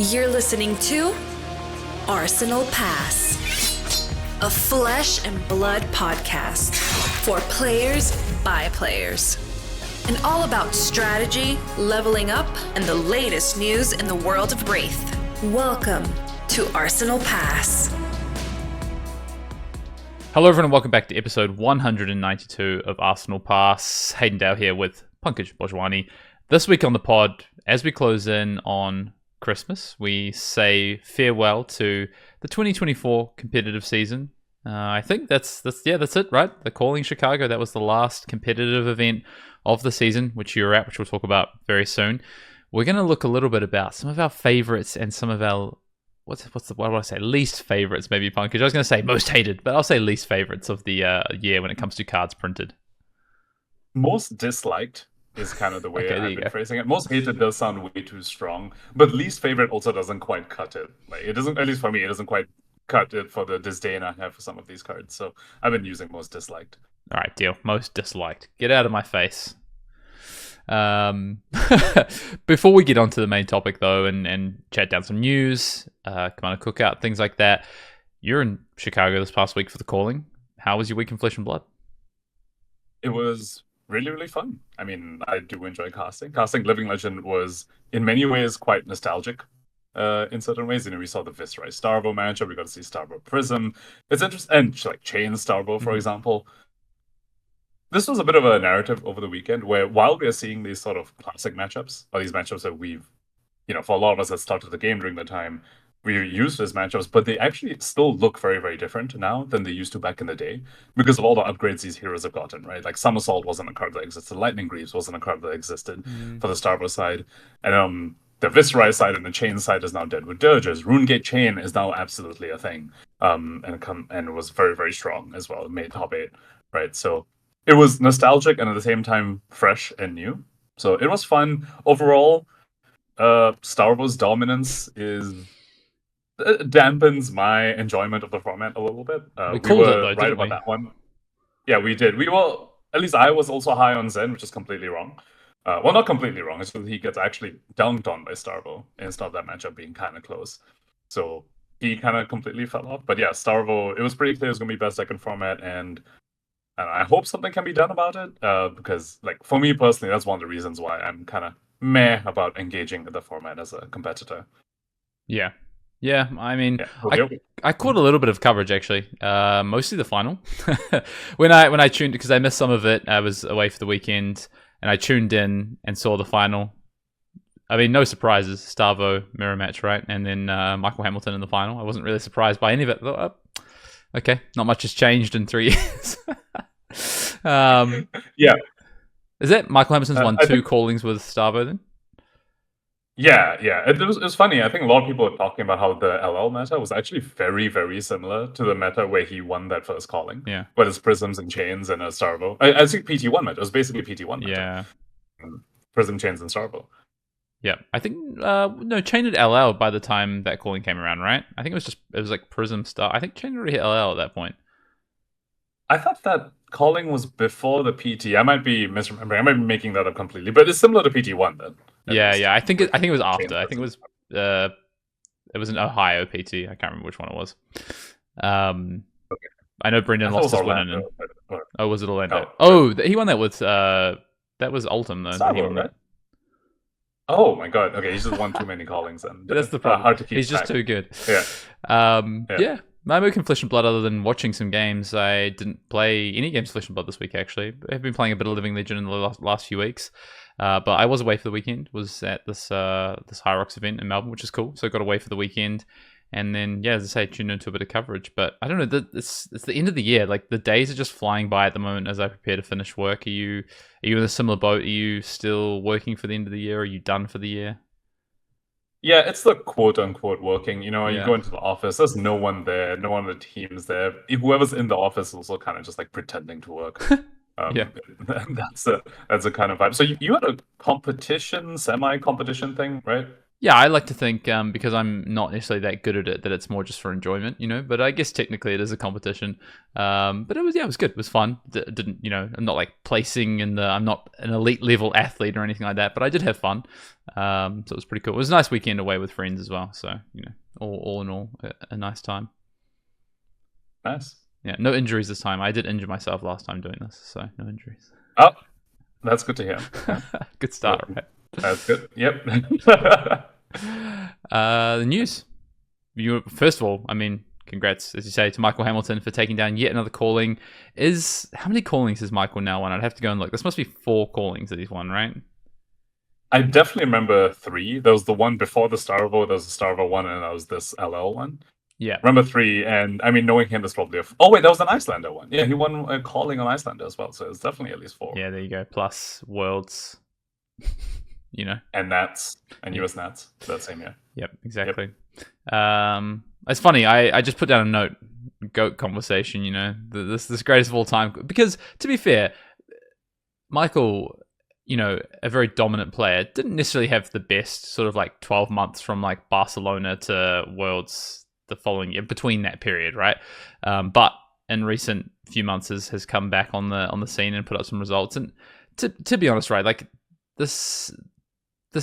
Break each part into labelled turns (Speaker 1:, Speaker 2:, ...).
Speaker 1: You're listening to Arsenal Pass, a flesh and blood podcast for players by players. And all about strategy, leveling up, and the latest news in the world of Wraith. Welcome to Arsenal Pass.
Speaker 2: Hello everyone and welcome back to episode 192 of Arsenal Pass. Hayden Dow here with Pankaj Bhojwani. This week on the pod, as we close in on Christmas, we say farewell to the 2024 competitive season. I think that's it, right? The Calling Chicago, that was the last competitive event of the season, which you're at, which we'll talk about very soon. We're going to look a little bit about some of our favorites and some of our what would I say? Least favorites, maybe, Pankaj. I was going to say most hated, but I'll say least favorites of the year when it comes to cards printed.
Speaker 3: Most disliked is kind of the way
Speaker 2: Okay,
Speaker 3: I've been phrasing it. Most hated does sound way too strong, but least favorite also doesn't quite cut it. Like, it doesn't, at least for me, it doesn't quite cut it for the disdain I have for some of these cards. So I've been using most disliked.
Speaker 2: All right, deal. Most disliked. Get out of my face. Before we get on to the main topic, though, and chat down some news, kind of Cookout, things like that, you're in Chicago this past week for the Calling. How was your week in Flesh and Blood?
Speaker 3: It was really, really fun. I mean, I do enjoy casting. Casting Living Legend was, in many ways, quite nostalgic. In certain ways, we saw the Viceroy Starvo matchup. We got to see Starvo Prism. It's interesting, and like Chain Starvo, for example. This was a bit of a narrative over the weekend where, while we are seeing these sort of classic matchups, or these matchups that we've, for a lot of us that started the game during the time, we used as matchups, but they actually still look very, very different now than they used to back in the day because of all the upgrades these heroes have gotten, right? Like Somersault wasn't a card that existed, Lightning Greaves wasn't a card that existed for the Starvo side, and the Viceroy side and the Chain side is now dead with Dirges. Runegate Chain is now absolutely a thing, and it was very, very strong as well. It made top 8, right? So it was nostalgic and at the same time fresh and new. So it was fun. Overall, Starvo's dominance dampens my enjoyment of the format a little bit.
Speaker 2: We called it, though,
Speaker 3: right about that one. Yeah, we did. We were, at least I was also high on Zen, which is completely wrong. Well, not completely wrong. It's just he gets actually dunked on by Starvo instead of that matchup being kind of close. So he kind of completely fell off. But yeah, Starvo, it was pretty clear it was going to be best second format, and I hope something can be done about it, because, like, for me personally, that's one of the reasons why I'm kind of meh about engaging with the format as a competitor.
Speaker 2: Yeah. I mean,
Speaker 3: Yeah.
Speaker 2: I caught a little bit of coverage actually, mostly the final. when I tuned, because I missed some of it, I was away for the weekend, and I tuned in and saw the final. I mean, no surprises. Starvo mirror match, right? And then Michael Hamilton in the final. I wasn't really surprised by any of it. I thought, oh, okay, not much has changed in 3 years.
Speaker 3: Yeah.
Speaker 2: Is that Michael Hamilton's won 2 callings with Starvo then?
Speaker 3: Yeah. It was funny. I think a lot of people were talking about how the LL meta was actually very, very similar to the meta where he won that first calling.
Speaker 2: Yeah.
Speaker 3: But it's Prisms and Chains and a Starvo. I think PT1 meta. It was basically PT1 meta.
Speaker 2: Yeah.
Speaker 3: Prism, Chains, and Starvo.
Speaker 2: Yeah. I think, no, Chain had LL by the time that calling came around, right? I think it was like Prism Star. I think Chain already hit LL at that point.
Speaker 3: I thought that calling was before the PT. I might be misremembering. I might be making that up completely, but it's similar to PT1 then.
Speaker 2: Yeah. I think it was after. I think it was an Ohio PT. I can't remember which one it was.
Speaker 3: Okay.
Speaker 2: I know Brendan lost his win. Was it Orlando? He won that with that was Ultim though.
Speaker 3: Starvo, right? Oh my god. Okay, he's just won too many callings then.
Speaker 2: That's the problem.
Speaker 3: Hard to keep
Speaker 2: He's
Speaker 3: track.
Speaker 2: just too good.
Speaker 3: Yeah.
Speaker 2: Yeah. My week in Flesh and Blood, other than watching some games, I didn't play any games Flesh and Blood this week, actually. I've been playing a bit of Living Legend in the last few weeks. But I was away for the weekend, was at this Hyrox event in Melbourne, which is cool. So I got away for the weekend. And then, yeah, as I say, tuned into a bit of coverage. But I don't know, it's the end of the year. Like, the days are just flying by at the moment as I prepare to finish work. Are you in a similar boat? Are you still working for the end of the year? Are you done for the year?
Speaker 3: Yeah, it's the quote-unquote working. You
Speaker 2: Yeah.
Speaker 3: go into the office, there's no one there, no one on the team's there. Whoever's in the office is also kind of just like pretending to work.
Speaker 2: Yeah.
Speaker 3: That's a kind of vibe. So you had a competition, semi-competition thing, right?
Speaker 2: Yeah, I like to think because I'm not necessarily that good at it that it's more just for enjoyment, But I guess technically it is a competition. But it was good. It was fun. Didn't I'm not like placing I'm not an elite level athlete or anything like that. But I did have fun. So it was pretty cool. It was a nice weekend away with friends as well. So all in all, a nice time.
Speaker 3: Nice.
Speaker 2: Yeah, no injuries this time. I did injure myself last time doing this, so no injuries.
Speaker 3: Oh, that's good to hear. Yeah.
Speaker 2: Good start, right?
Speaker 3: That's good. Yep.
Speaker 2: The news. First of all, congrats, as you say, to Michael Hamilton for taking down yet another calling. How many callings has Michael now won? I'd have to go and look. This must be 4 callings that he's won, right?
Speaker 3: I definitely remember 3. There was the one before the Starvo, there was the Starvo one, and there was this LL one.
Speaker 2: Yeah.
Speaker 3: Remember 3, and knowing him, there's probably oh wait, that was an Icelander one. Yeah, he won a calling on Icelander as well, so it's definitely at least 4.
Speaker 2: Yeah, there you go. Plus Worlds,
Speaker 3: And Nats, and US Nats that same year.
Speaker 2: Yep, exactly. Yep. It's funny, I just put down a note, GOAT conversation, this greatest of all time. Because, to be fair, Michael, a very dominant player, didn't necessarily have the best sort of like 12 months from like Barcelona to Worlds the following year, between that period, right? But in recent few months has come back on the scene and put up some results. And to be honest, right, like this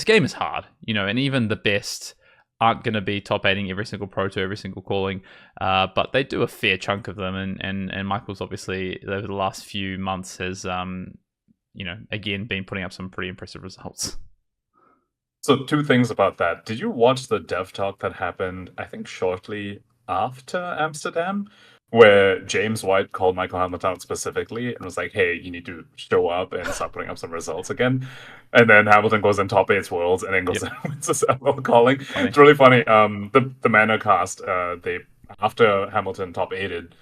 Speaker 2: game is hard, and even the best aren't going to be top 8ing every single Pro Tour, every single calling, but they do a fair chunk of them. And Michael's obviously over the last few months has, again, been putting up some pretty impressive results.
Speaker 3: So 2 things about that. Did you watch the dev talk that happened, I think, shortly after Amsterdam, where James White called Michael Hamilton out specifically and was like, hey, you need to show up and start putting up some results again. And then Hamilton goes in top 8 Worlds and then goes and wins this LL calling. Funny. It's really funny. The Manor cast, they after Hamilton top 8'd,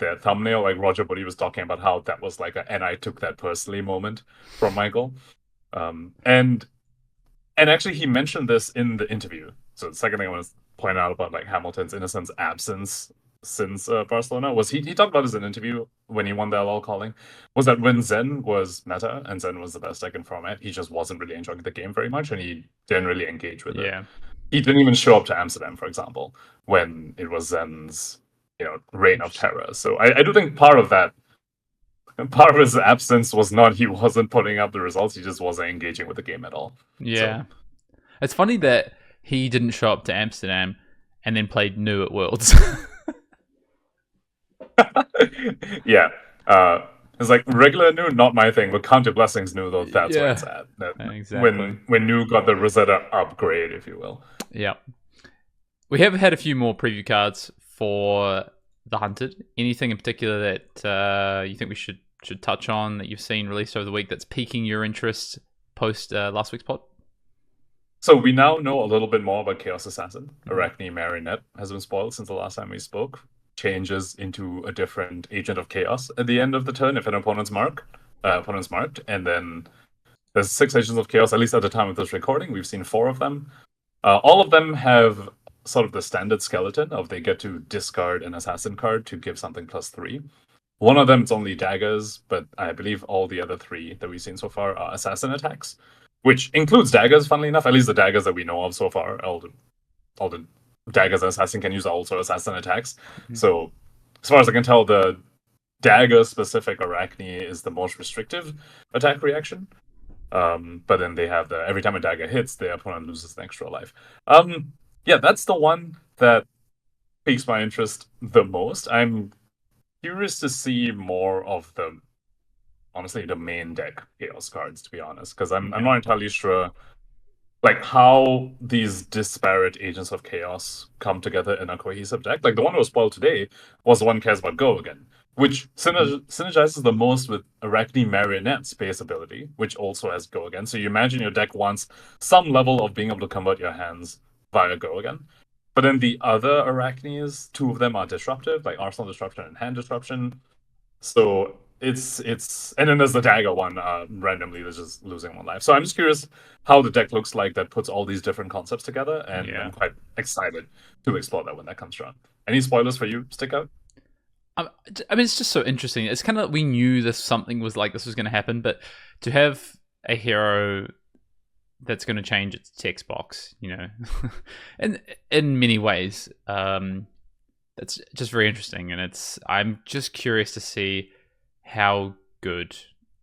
Speaker 3: their thumbnail, like Roger Buddy was talking about how that was like and I took that personally moment from Michael. And actually, he mentioned this in the interview. So the second thing I want to point out about like Hamilton's, in a sense, absence since Barcelona was he talked about this in an interview when he won the LL calling, was that when Zen was meta and Zen was the best deck in format, he just wasn't really enjoying the game very much and he didn't really engage with it. He didn't even show up to Amsterdam, for example, when it was Zen's reign of terror. So I do think part of his absence was not he wasn't putting up the results, he just wasn't engaging with the game at all.
Speaker 2: Yeah. So, it's funny that he didn't show up to Amsterdam and then played New at Worlds.
Speaker 3: Yeah. It's like regular New, not my thing, but Count Your Blessings New, though, that's where it's at.
Speaker 2: Exactly.
Speaker 3: When New got the Rosetta upgrade, if you will.
Speaker 2: Yeah. We have had a few more preview cards for the Hunted. Anything in particular that you think we should touch on that you've seen released over the week that's piquing your interest post last week's pod?
Speaker 3: So we now know a little bit more about Chaos Assassin. Arachne Marionette has been spoiled since the last time we spoke. Changes into a different Agent of Chaos at the end of the turn if an opponent's marked. And then there's 6 Agents of Chaos, at least at the time of this recording. We've seen 4 of them. All of them have sort of the standard skeleton of they get to discard an assassin card to give something +3. One of them is only daggers, but I believe all the other 3 that we've seen so far are assassin attacks, which includes daggers, funnily enough, at least the daggers that we know of so far. All the daggers an assassin can use are also assassin attacks. Mm-hmm. So as far as I can tell, the dagger-specific Arachne is the most restrictive attack reaction. But then they have every time a dagger hits, the opponent loses an extra life. Yeah, that's the one that piques my interest the most. I'm curious to see more of the main deck Chaos cards, to be honest, because I'm not entirely sure like how these disparate Agents of Chaos come together in a cohesive deck. Like the one that was spoiled today was the one cares about Go Again, which synergizes the most with Arachne Marionette's base ability, which also has Go Again. So you imagine your deck wants some level of being able to convert your hands via Go Again. But then the other Arachnes, 2 of them are disruptive, like Arsenal Disruption and Hand Disruption. So it's and then there's the dagger one, randomly that's just losing 1 life. So I'm just curious how the deck looks like that puts all these different concepts together, and I'm quite excited to explore that when that comes around. Any spoilers for you stick out?
Speaker 2: It's just so interesting. It's kind of, we knew something was like this was going to happen, but to have a hero that's going to change its text box, and in many ways. That's just very interesting, and I'm just curious to see how good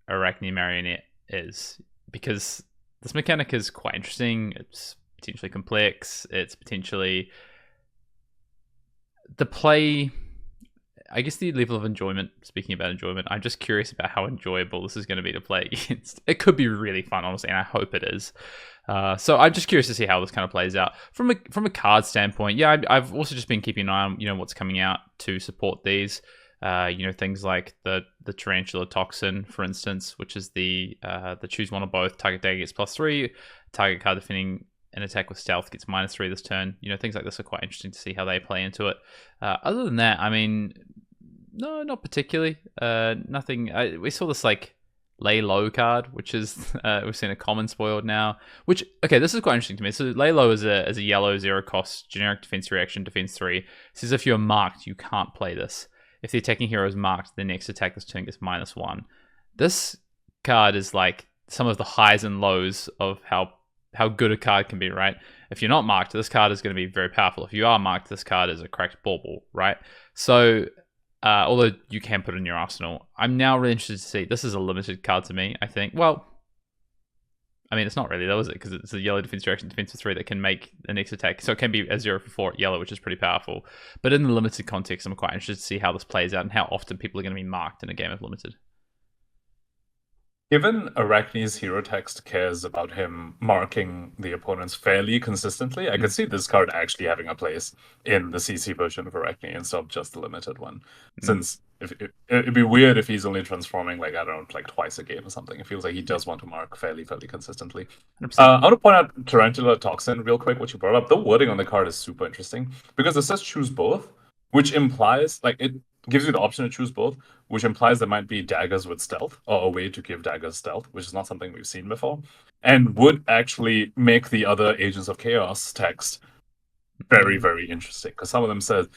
Speaker 2: Arachne Marionette is, because this mechanic is quite interesting. It's potentially complex. It's potentially the play. I guess the level of enjoyment, speaking about enjoyment, I'm just curious about how enjoyable this is going to be to play against. It could be really fun, honestly, and I hope it is. So I'm just curious to see how this kind of plays out. From a card standpoint, yeah, I've also just been keeping an eye on, what's coming out to support these. Things like the Tarantula Toxin, for instance, which is the choose one or both. Target dagger gets +3. Target card defending an attack with stealth gets -3 this turn. Things like this are quite interesting to see how they play into it. Other than that, I mean, no, not particularly. Nothing. We saw this like lay low card, which is we've seen a common spoiled now. Which, okay, this is quite interesting to me. So lay low is a yellow 0 cost generic defense reaction, defense 3. Says if you're marked, you can't play this. If the attacking hero is marked, the next attack this turn gets -1. This card is like some of the highs and lows of how good a card can be, right? If you're not marked, this card is going to be very powerful. If you are marked, this card is a cracked bauble, right? So, although you can put it in your arsenal, I'm now really interested to see. This is a limited card to me, I think. Well, I mean, it's not really though, is it? Because it's a yellow defense reaction, defense 3 that can make the next attack. So it can be a 0 for 4 yellow, which is pretty powerful. But in the limited context, I'm quite interested to see how this plays out and how often people are going to be marked in a game of limited.
Speaker 3: Given Arachne's hero text cares about him marking the opponents fairly consistently, I could see this card actually having a place in the CC version of Arachne instead of just the limited one. Since it'd be weird if he's only transforming, like, I don't know, like twice a game or something. It feels like he does want to mark fairly consistently. I want to point out Tarantula Toxin real quick, what you brought up. The wording on the card is super interesting because it says choose both, which implies, like, it gives you the option to choose both, which implies there might be daggers with stealth, or a way to give daggers stealth, which is not something we've seen before, and would actually make the other Agents of Chaos text very, very interesting. Because some of them says,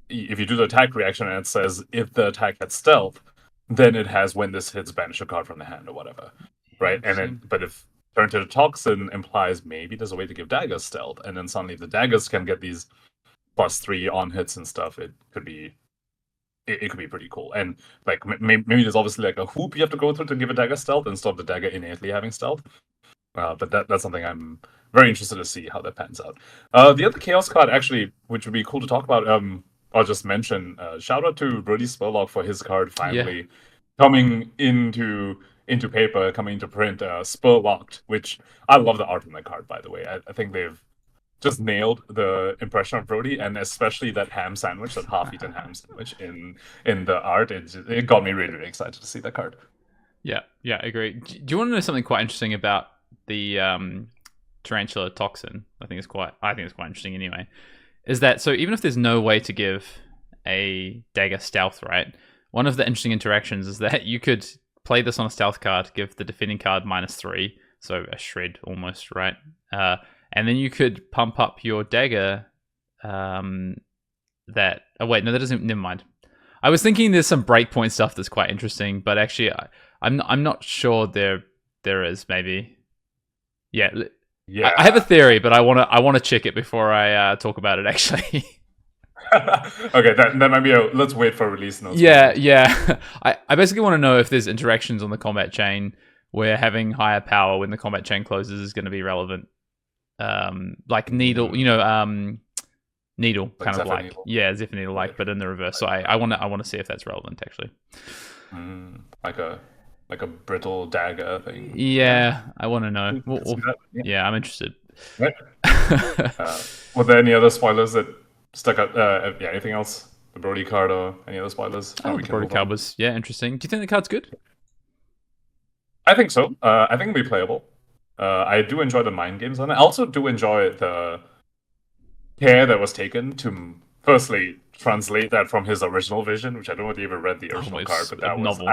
Speaker 3: if you do the attack reaction and it says, if the attack had stealth, then it has when this hits, banish a card from the hand or whatever, right? And then, but if turn to the Toxin implies maybe there's a way to give daggers stealth, and then suddenly the daggers can get these +3 on hits and stuff, it could be pretty cool. And like maybe there's obviously like a hoop you have to go through to give a dagger stealth instead of the dagger innately having stealth. But that's something I'm very interested to see how that pans out. The other chaos card actually, which would be cool to talk about, I'll just mention, shout out to Brody Spurlock for his card finally coming into paper, coming into print, Spurlocked, which I love the art on that card, by the way. I think they've just nailed the impression of Brody, and especially that ham sandwich, that half-eaten ham sandwich in the art. It got me really, really excited to see that card.
Speaker 2: Yeah, I agree. Do you want to know something quite interesting about the Tarantula Toxin? I think it's quite interesting anyway. Is that, so even if there's no way to give a dagger stealth, right? One of the interesting interactions is that you could play this on a stealth card, give the defending card -3, so a shred almost, right? And then you could pump up your dagger. Never mind. I was thinking there's some breakpoint stuff that's quite interesting, but actually, I'm not sure there is. Maybe, yeah. I have a theory, but I want to check it before I talk about it. Actually.
Speaker 3: Okay, that might be let's wait for release notes.
Speaker 2: Yeah. I basically want to know if there's interactions on the combat chain where having higher power when the combat chain closes is going to be relevant. Like needle, needle like kind of like needle. Yeah, Zephyr needle like, but in the reverse. So I want to see if that's relevant actually.
Speaker 3: Like a brittle dagger thing.
Speaker 2: Yeah, I want to know. Yeah, I'm interested.
Speaker 3: Right. Were there any other spoilers that stuck out? Anything else? The Brody card or any other spoilers?
Speaker 2: The Brody card was interesting. Do you think the card's good?
Speaker 3: I think so. I think it'll be playable. I do enjoy the mind games on it. I also do enjoy the care that was taken to firstly translate that from his original vision, which I don't know if you ever read the original card, but that was novel.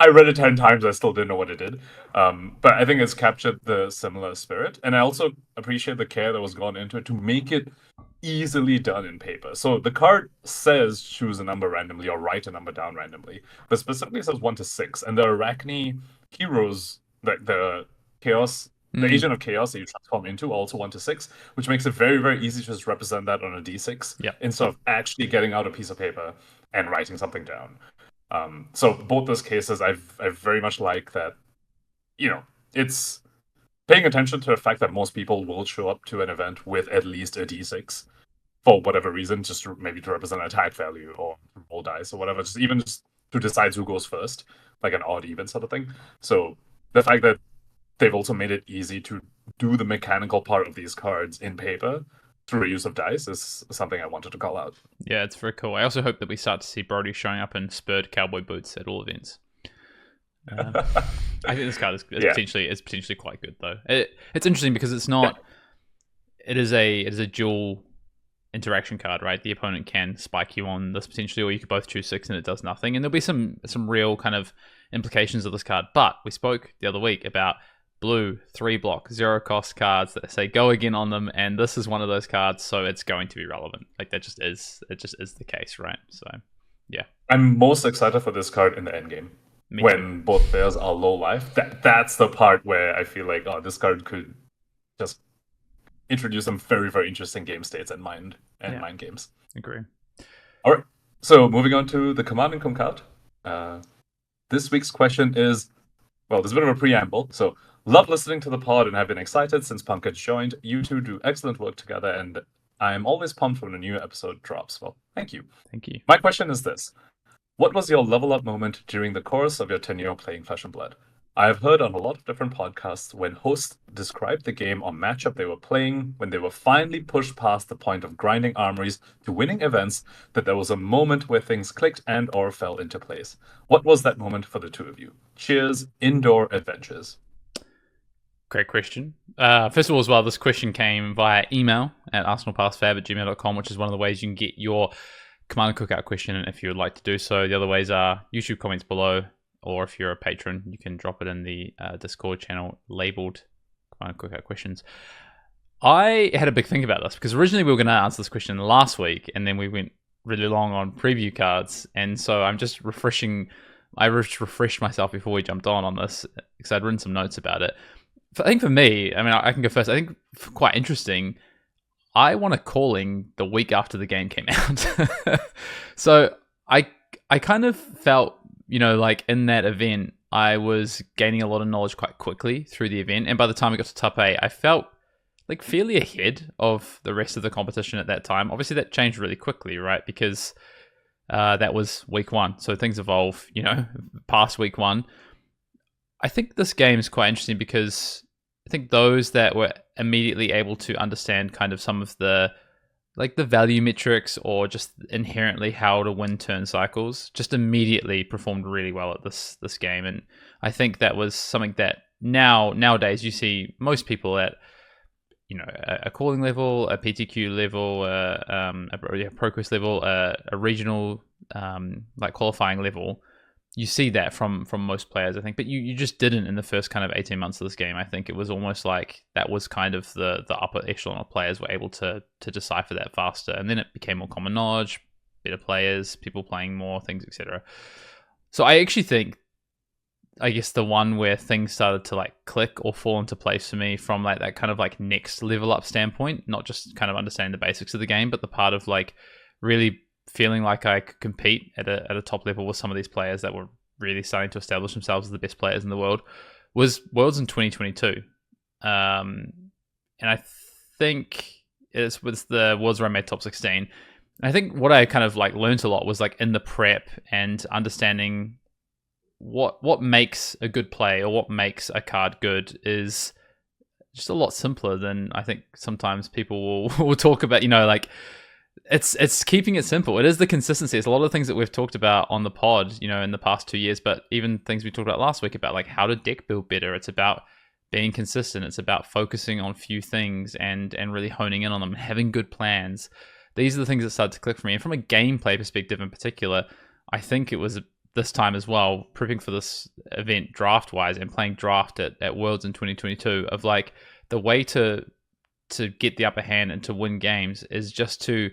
Speaker 3: I read it 10 times. I still didn't know what it did. But I think it's captured the similar spirit, and I also appreciate the care that was gone into it to make it easily done in paper. So the card says choose a number randomly or write a number down randomly, but specifically says 1 to 6, and the Arachne heroes, like the Chaos The Agent of Chaos that you transform into also 1 to 6, which makes it very, very easy to just represent that on a d6 instead of actually getting out a piece of paper and writing something down. So both those cases, I very much like that. It's paying attention to the fact that most people will show up to an event with at least a d6 for whatever reason, just maybe to represent attack value or roll dice or whatever, just to decide who goes first, like an odd even sort of thing. So the fact that they've also made it easy to do the mechanical part of these cards in paper through the use of dice is something I wanted to call out.
Speaker 2: Yeah, it's very cool. I also hope that we start to see Brody showing up in spurred cowboy boots at all events. I think this card is potentially quite good though. It's interesting because it's not. It is a dual interaction card, right? The opponent can spike you on this potentially, or you could both choose 6 and it does nothing. And there'll be some real kind of implications of this card. But we spoke the other week about blue 3-block 0-cost cards that say go again on them, and this is one of those cards, so it's going to be relevant. Like it just is the case, right? So yeah,
Speaker 3: I'm most excited for this card in the end game. When both players are low life, that's the part where I feel like, this card could just introduce some very, very interesting game states and mind games.
Speaker 2: Agree.
Speaker 3: All right, so moving on to the Command and Cookout. This week's question is, well, there's a bit of a preamble. So, love listening to the pod and have been excited since Pankaj joined. You two do excellent work together, and I'm always pumped when a new episode drops. Well, thank you.
Speaker 2: Thank you.
Speaker 3: My question is this. What was your level up moment during the course of your tenure playing Flesh and Blood? I have heard on a lot of different podcasts when hosts described the game or matchup they were playing when they were finally pushed past the point of grinding armories to winning events, that there was a moment where things clicked and or fell into place. What was that moment for the two of you? Cheers, Indoor Adventures.
Speaker 2: Great question. First of all, as well, this question came via email at arsenalpassfab@gmail.com, which is one of the ways you can get your Command and Cookout question if you would like to do so. The other ways are YouTube comments below, or if you're a patron, you can drop it in the Discord channel labeled Command and Cookout questions. I had a big think about this because originally we were going to answer this question last week, and then we went really long on preview cards, and so I'm just refreshing. I refreshed myself before we jumped on this because I'd written some notes about it. I think for me, I mean, I can go first. I think quite interesting. I won a calling the week after the game came out. So I kind of felt, like in that event, I was gaining a lot of knowledge quite quickly through the event. And by the time I got to top 8, I felt like fairly ahead of the rest of the competition at that time. Obviously, that changed really quickly, right? Because that was week 1. So things evolve, past week 1. I think this game is quite interesting because I think those that were immediately able to understand kind of some of the value metrics or just inherently how to win turn cycles just immediately performed really well at this game. And I think that was something that nowadays you see most people at a calling level, a PTQ level, a ProQuest level, a regional qualifying level. You see that from most players, I think, but you just didn't in the first kind of 18 months of this game. I think it was almost like that was kind of the upper echelon of players were able to decipher that faster, and then it became more common knowledge, better players, people playing more things, etc. So I actually think, I guess the one where things started to click or fall into place for me from that kind of next level up standpoint, not just kind of understanding the basics of the game, but the part of really feeling like I could compete at a top level with some of these players that were really starting to establish themselves as the best players in the world was Worlds in 2022. And I think it was the Worlds where I made top 16. And I think what I kind of learned a lot was in the prep and understanding what makes a good play or what makes a card good is just a lot simpler than I think sometimes people will talk about, It's keeping it simple. It is the consistency. It's a lot of things that we've talked about on the pod, in the past 2 years, but even things we talked about last week about how to deck build better. It's about being consistent. It's about focusing on few things and really honing in on them and having good plans. These are the things that started to click for me. And from a gameplay perspective in particular, I think it was this time as well, prepping for this event draft-wise and playing draft at Worlds in 2022 of the way to get the upper hand and to win games is just to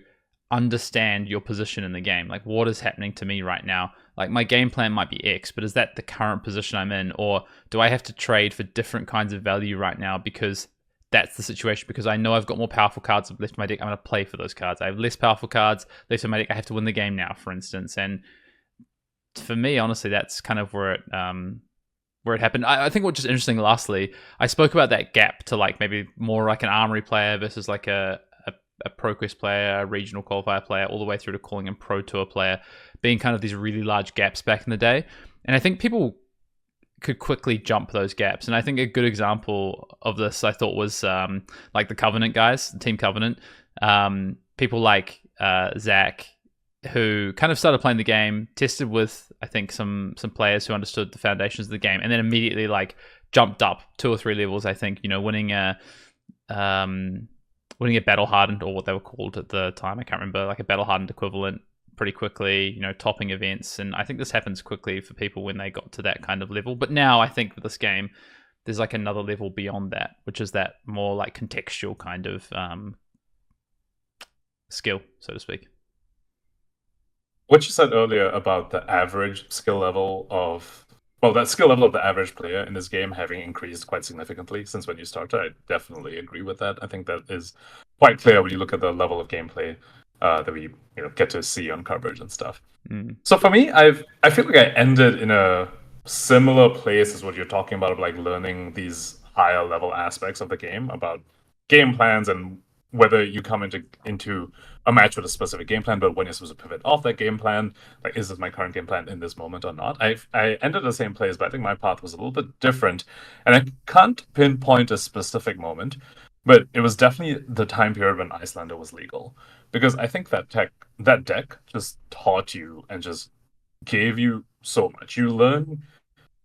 Speaker 2: understand your position in the game. Like, what is happening to me right now? Like, my game plan might be X, but is that the current position I'm in? Or do I have to trade for different kinds of value right now because that's the situation? Because I know I've got more powerful cards left in my deck. I'm going to play for those cards. I have less powerful cards left in my deck. I have to win the game now, for instance. And for me, honestly, that's kind of where it happened. I think what's just interesting, lastly, I spoke about that gap to like maybe more like an Armory player versus like a ProQuest player, a regional qualifier player, all the way through to calling him Pro Tour player, being kind of these really large gaps back in the day. And I think people could quickly jump those gaps. And I think a good example of this, I thought, was like the Covenant guys, Team Covenant. People like Zach, who kind of started playing the game, tested with, I think, some players who understood the foundations of the game, and then immediately like jumped up 2 or 3 levels, I think, winning a battle hardened, or what they were called at the time, I can't remember, like a battle hardened equivalent pretty quickly, topping events. And I think this happens quickly for people when they got to that kind of level. But now I think with this game, there's like another level beyond that, which is that more like contextual kind of skill, so to speak.
Speaker 3: What you said earlier about the average skill level of, that skill level of the average player in this game having increased quite significantly since when you started, I definitely agree with that. I think that is quite clear when you look at the level of gameplay that we get to see on coverage and stuff. So for me, I feel like I ended in a similar place as what you're talking about, of like learning these higher level aspects of the game, about game plans and whether you come into a match with a specific game plan, but when you're supposed to pivot off that game plan, like, is this my current game plan in this moment or not? I ended the same place, but I think my path was a little bit different, and I can't pinpoint a specific moment, but it was definitely the time period when Icelander was legal, because I think that deck just taught you and just gave you so much. You learn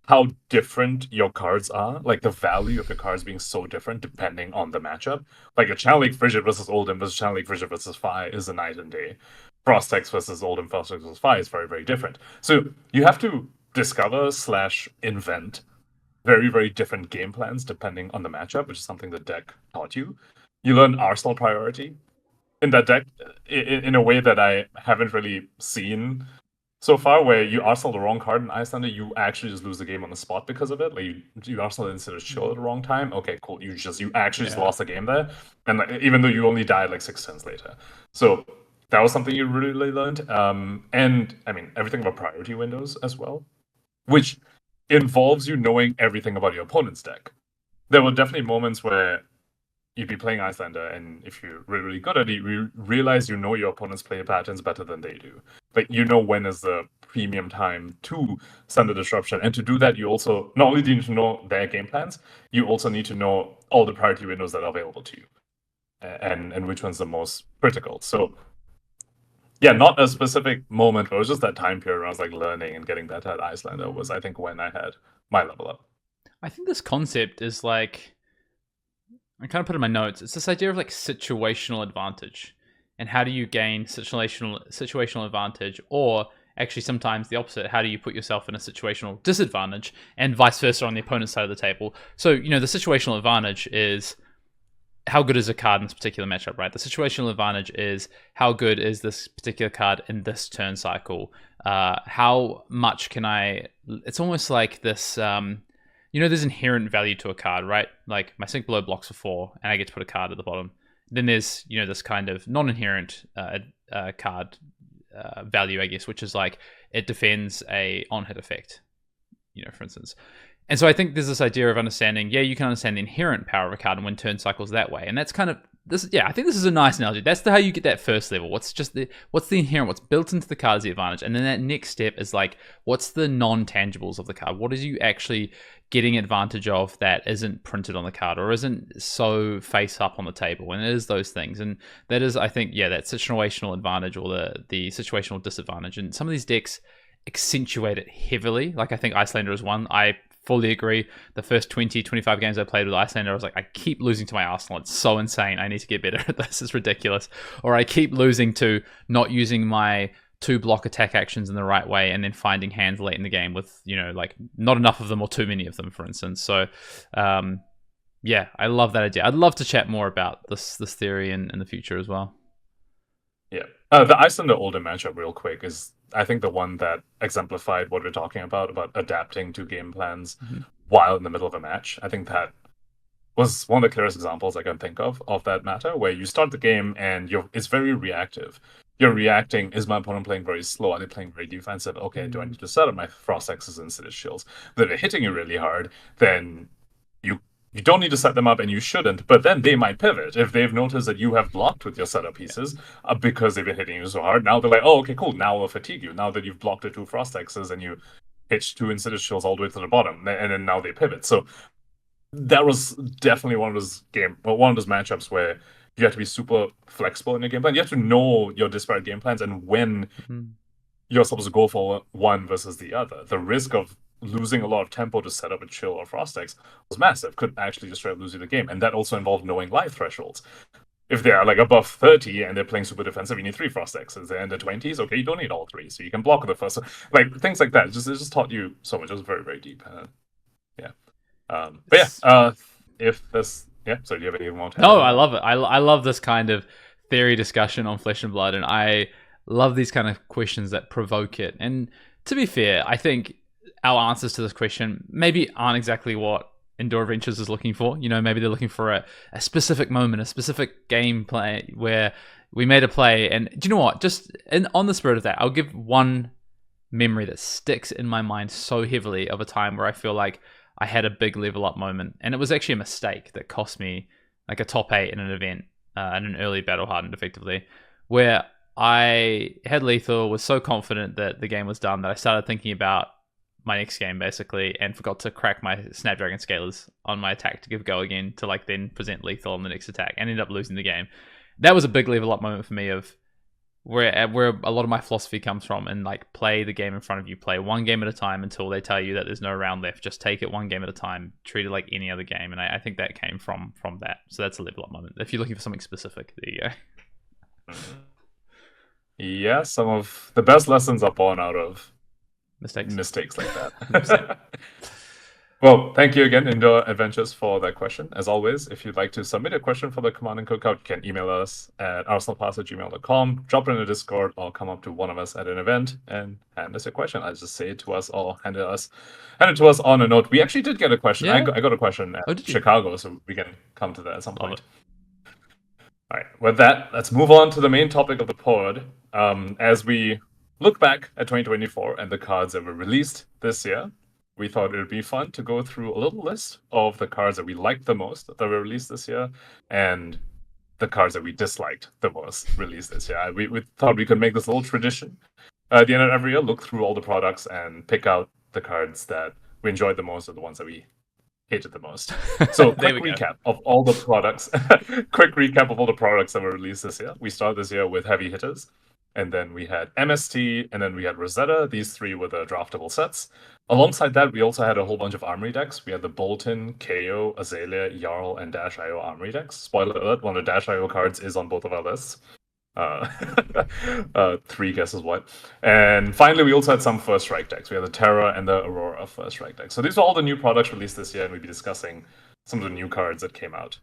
Speaker 3: how different your cards are, like the value of your cards being so different depending on the matchup. Like a Channel Lake Frigid versus Oldhim versus Channel Lake Frigid versus Fi is a night and day. Frostex versus Oldhim, Frostex versus Fi is very, very different. So you have to discover / invent very, very different game plans depending on the matchup, which is something the deck taught you. You learn Arsenal priority in that deck in a way that I haven't really seen so far, where you Arsenal the wrong card in Icelander, you actually just lose the game on the spot because of it. Like you Arsenal instead of chill at the wrong time. Okay, cool. You actually just lost the game there, and like, even though you only died like 6 turns later. So that was something you really learned. And I mean everything about priority windows as well, which involves you knowing everything about your opponent's deck. There were definitely moments where you'd be playing Icelander, and if you're really, really good at it, you realize you know your opponent's play patterns better than they do. Like, when is the premium time to send a disruption. And to do that, you also, not only do you need to know their game plans, you also need to know all the priority windows that are available to you, and which one's the most critical. So, yeah, not a specific moment, but it was just that time period where I was like learning and getting better at Icelander was, I think, when I had my level up.
Speaker 2: I think this concept is like, I kind of put in my notes, it's this idea of like situational advantage. And how do you gain situational advantage, or actually sometimes the opposite, how do you put yourself in a situational disadvantage, and vice versa on the opponent's side of the table. So, the situational advantage is how good is a card in this particular matchup, right? The situational advantage is how good is this particular card in this turn cycle. How much can it's almost like this, there's inherent value to a card, right? Like my Sink Below blocks for 4, and I get to put a card at the bottom. Then there's, this kind of non-inherent card value, I guess, which is like it defends a on-hit effect, for instance. And so I think there's this idea of understanding, you can understand the inherent power of a card and win turn cycles that way. And that's kind of this. Yeah, I think this is a nice analogy. That's how you get that first level. What's the inherent, what's built into the card is the advantage. And then that next step is like, what's the non-tangibles of the card? What is you actually getting advantage of that isn't printed on the card or isn't so face up on the table? And it is those things. And that is, I think, that situational advantage or the situational disadvantage. And some of these decks accentuate it heavily. Like I think Icelander is one. I fully agree. The first 20, 25 games I played with Icelander, I was like, I keep losing to my Arsenal. It's so insane. I need to get better at this. It's ridiculous. Or I keep losing to not using my 2 block attack actions in the right way and then finding hands late in the game with, like not enough of them or too many of them, for instance. So, I love that idea. I'd love to chat more about this theory in the future as well.
Speaker 3: Yeah. The Islander Oldham matchup, real quick, is I think the one that exemplified what we're talking about adapting to game plans while in the middle of a match. I think that was one of the clearest examples I can think of that matter, where you start the game and it's very reactive. You're reacting, is my opponent playing very slow? Are they playing very defensive? Okay, do I need to set up my Frost X's instead of shields? Then they're hitting you really hard, then you don't need to set them up, and you shouldn't, but then they might pivot if they've noticed that you have blocked with your setup pieces because they've been hitting you so hard. Now they're like, oh, okay, cool, now we'll fatigue you. Now that you've blocked the 2 Frost X's and you hitched 2 Insidious Shields all the way to the bottom, and then now they pivot. So that was definitely one of those matchups where you have to be super flexible in your game plan. You have to know your disparate game plans and when you're supposed to go for one versus the other. The risk of losing a lot of tempo to set up a chill or Frost X was massive. Could actually just straight up lose you the game. And that also involved knowing life thresholds. If they're like above 30 and they're playing super defensive, you need 3 Frost X's. They're in the 20s, okay, you don't need all 3, so you can block the first. Like things like that. It just taught you so much. It was very, very deep. If this, so do you have anything more to add?
Speaker 2: No, I love it. I love this kind of theory discussion on Flesh and Blood, and I love these kind of questions that provoke it. And to be fair, I think our answers to this question maybe aren't exactly what Indoor Adventures is looking for. You know, maybe they're looking for a specific moment, a specific gameplay where we made a play. And do you know what? Just on the spirit of that, I'll give one memory that sticks in my mind so heavily of a time where I feel like I had a big level up moment, and it was actually a mistake that cost me like a top 8 in an event, in an early battle hardened effectively, where I had lethal, was so confident that the game was done that I started thinking about my next game basically, and forgot to crack my Snapdragon scalers on my attack to give go again to like then present lethal on the next attack, and ended up losing the game. That was a big level up moment for me of where a lot of my philosophy comes from, and like play the game in front of you, play one game at a time until they tell you that there's no round left. Just take it one game at a time, treat it like any other game. And I think that came from that. So that's a level up moment. If you're looking for something specific, there you go.
Speaker 3: Yeah, some of the best lessons are born out of
Speaker 2: mistakes
Speaker 3: like that. Well, thank you again, Indoor Adventures, for that question. As always, if you'd like to submit a question for the Command and Cookout, you can email us at arsenalpass@gmail.com, drop it in the Discord, or come up to one of us at an event and hand us a question. I'll just say it to us or hand it to us on a note. We actually did get a question.
Speaker 2: Yeah.
Speaker 3: I got a question at Chicago, so we can come to that at some point. All right, with that, let's move on to the main topic of the pod. As we look back at 2024 and the cards that were released this year, we thought it would be fun to go through a little list of the cards that we liked the most that were released this year, and the cards that we disliked the most released this year. We thought we could make this a little tradition. At the end of every year, look through all the products and pick out the cards that we enjoyed the most or the ones that we hated the most. So quick recap of all the products. Quick recap of all the products that were released this year. We started this year with heavy hitters, and then we had MST, and then we had Rosetta. These 3 were the draftable sets. Alongside that, we also had a whole bunch of armory decks. We had the Bolton, KO, Azalea, Jarl, and Dash.io armory decks. Spoiler alert, one of the Dash.io cards is on both of our lists. 3 guesses what. And finally, we also had some First Strike decks. We had the Terra and the Aurora First Strike decks. So these are all the new products released this year, and we'll be discussing some of the new cards that came out.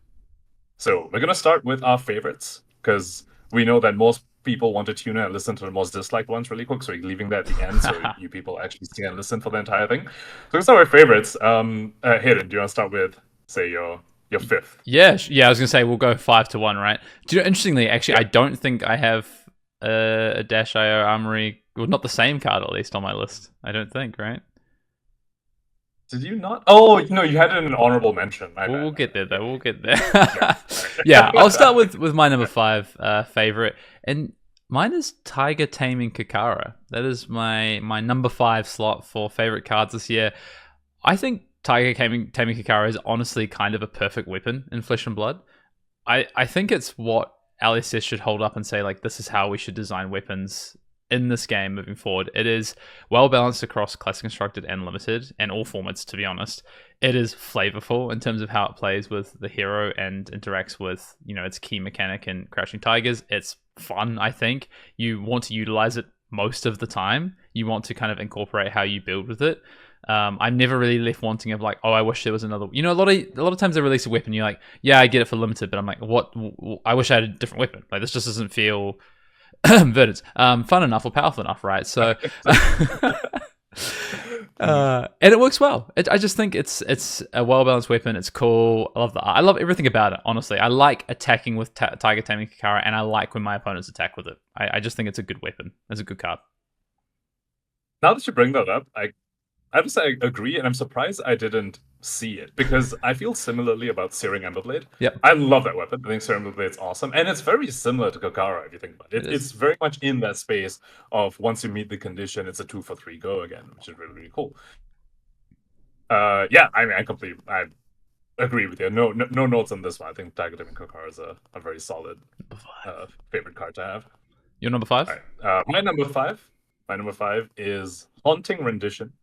Speaker 3: So we're going to start with our favorites, because we know that most people want to tune in and listen to the most disliked ones really quick, so we're leaving that at the end so you people actually stay and listen for the entire thing. So let's start with favorites. Hayden, do you want to start with, say, your 5th?
Speaker 2: Yeah, I was going to say we'll go 5 to 1, right? Do you know, interestingly, actually, I don't think I have a Dash.io Armory, well, not the same card at least on my list. I don't think, right?
Speaker 3: Did you not? Oh, no, you had it in an honorable mention.
Speaker 2: We'll get there, though. We'll get there. Yeah, I'll start with my number 5 favorite. And mine is Tiger Taming Kakara. That is my number 5 slot for favorite cards this year. I think Tiger Taming Kakara is honestly kind of a perfect weapon in Flesh and Blood. I think it's what LSS should hold up and say, like, this is how we should design weapons in this game moving forward. It is well balanced across Classic Constructed and Limited, and all formats, to be honest. It is flavorful in terms of how it plays with the hero and interacts with, its key mechanic in Crouching Tigers. It's fun, I think. You want to utilize it most of the time. You want to kind of incorporate how you build with it. I'm never really left wanting of like, oh, I wish there was another. A lot of times they release a weapon, you're like, yeah, I get it for Limited, but I'm like, what? I wish I had a different weapon. Like, this just doesn't feel Verdants. Fun enough or powerful enough, right? So, and it works well. I just think it's a well balanced weapon. It's cool. I love the art. I love everything about it. Honestly, I like attacking with Tiger Taming Kakara, and I like when my opponents attack with it. I just think it's a good weapon. It's a good card.
Speaker 3: Now that you bring that up, I have to say I agree, and I'm surprised I didn't see it, because I feel similarly about Searing Emberblade.
Speaker 2: Yep.
Speaker 3: I love that weapon. I think Searing Emberblade's awesome, and it's very similar to Kakara if you think about it.
Speaker 2: It is.
Speaker 3: It's very much in that space of once you meet the condition, it's a 2-for-3 go again, which is really, really cool. Yeah, I mean, I agree with you. No notes on this one. I think Tiger Taming Kakara is a very solid favorite card to have.
Speaker 2: Your number 5?
Speaker 3: All right. My number five is Haunting Rendition,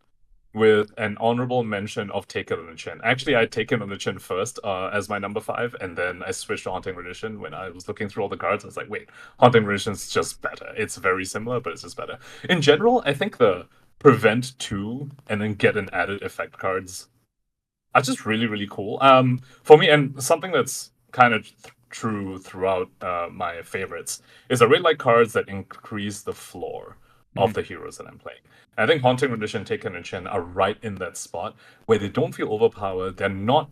Speaker 3: with an honorable mention of Take It on the Chin. Actually, I Take It on the Chin first as my number 5, and then I switched to Haunting Rendition. When I was looking through all the cards, I was like, wait, Haunting Rendition's just better. It's very similar, but it's just better. In general, I think the Prevent 2 and then Get an Added Effect cards are just really, really cool. For me, and something that's kind of true throughout my favorites, is I really like cards that increase the floor of the heroes that I'm playing. And I think Haunting Rendition, Take It on Chin are right in that spot where they don't feel overpowered. They're not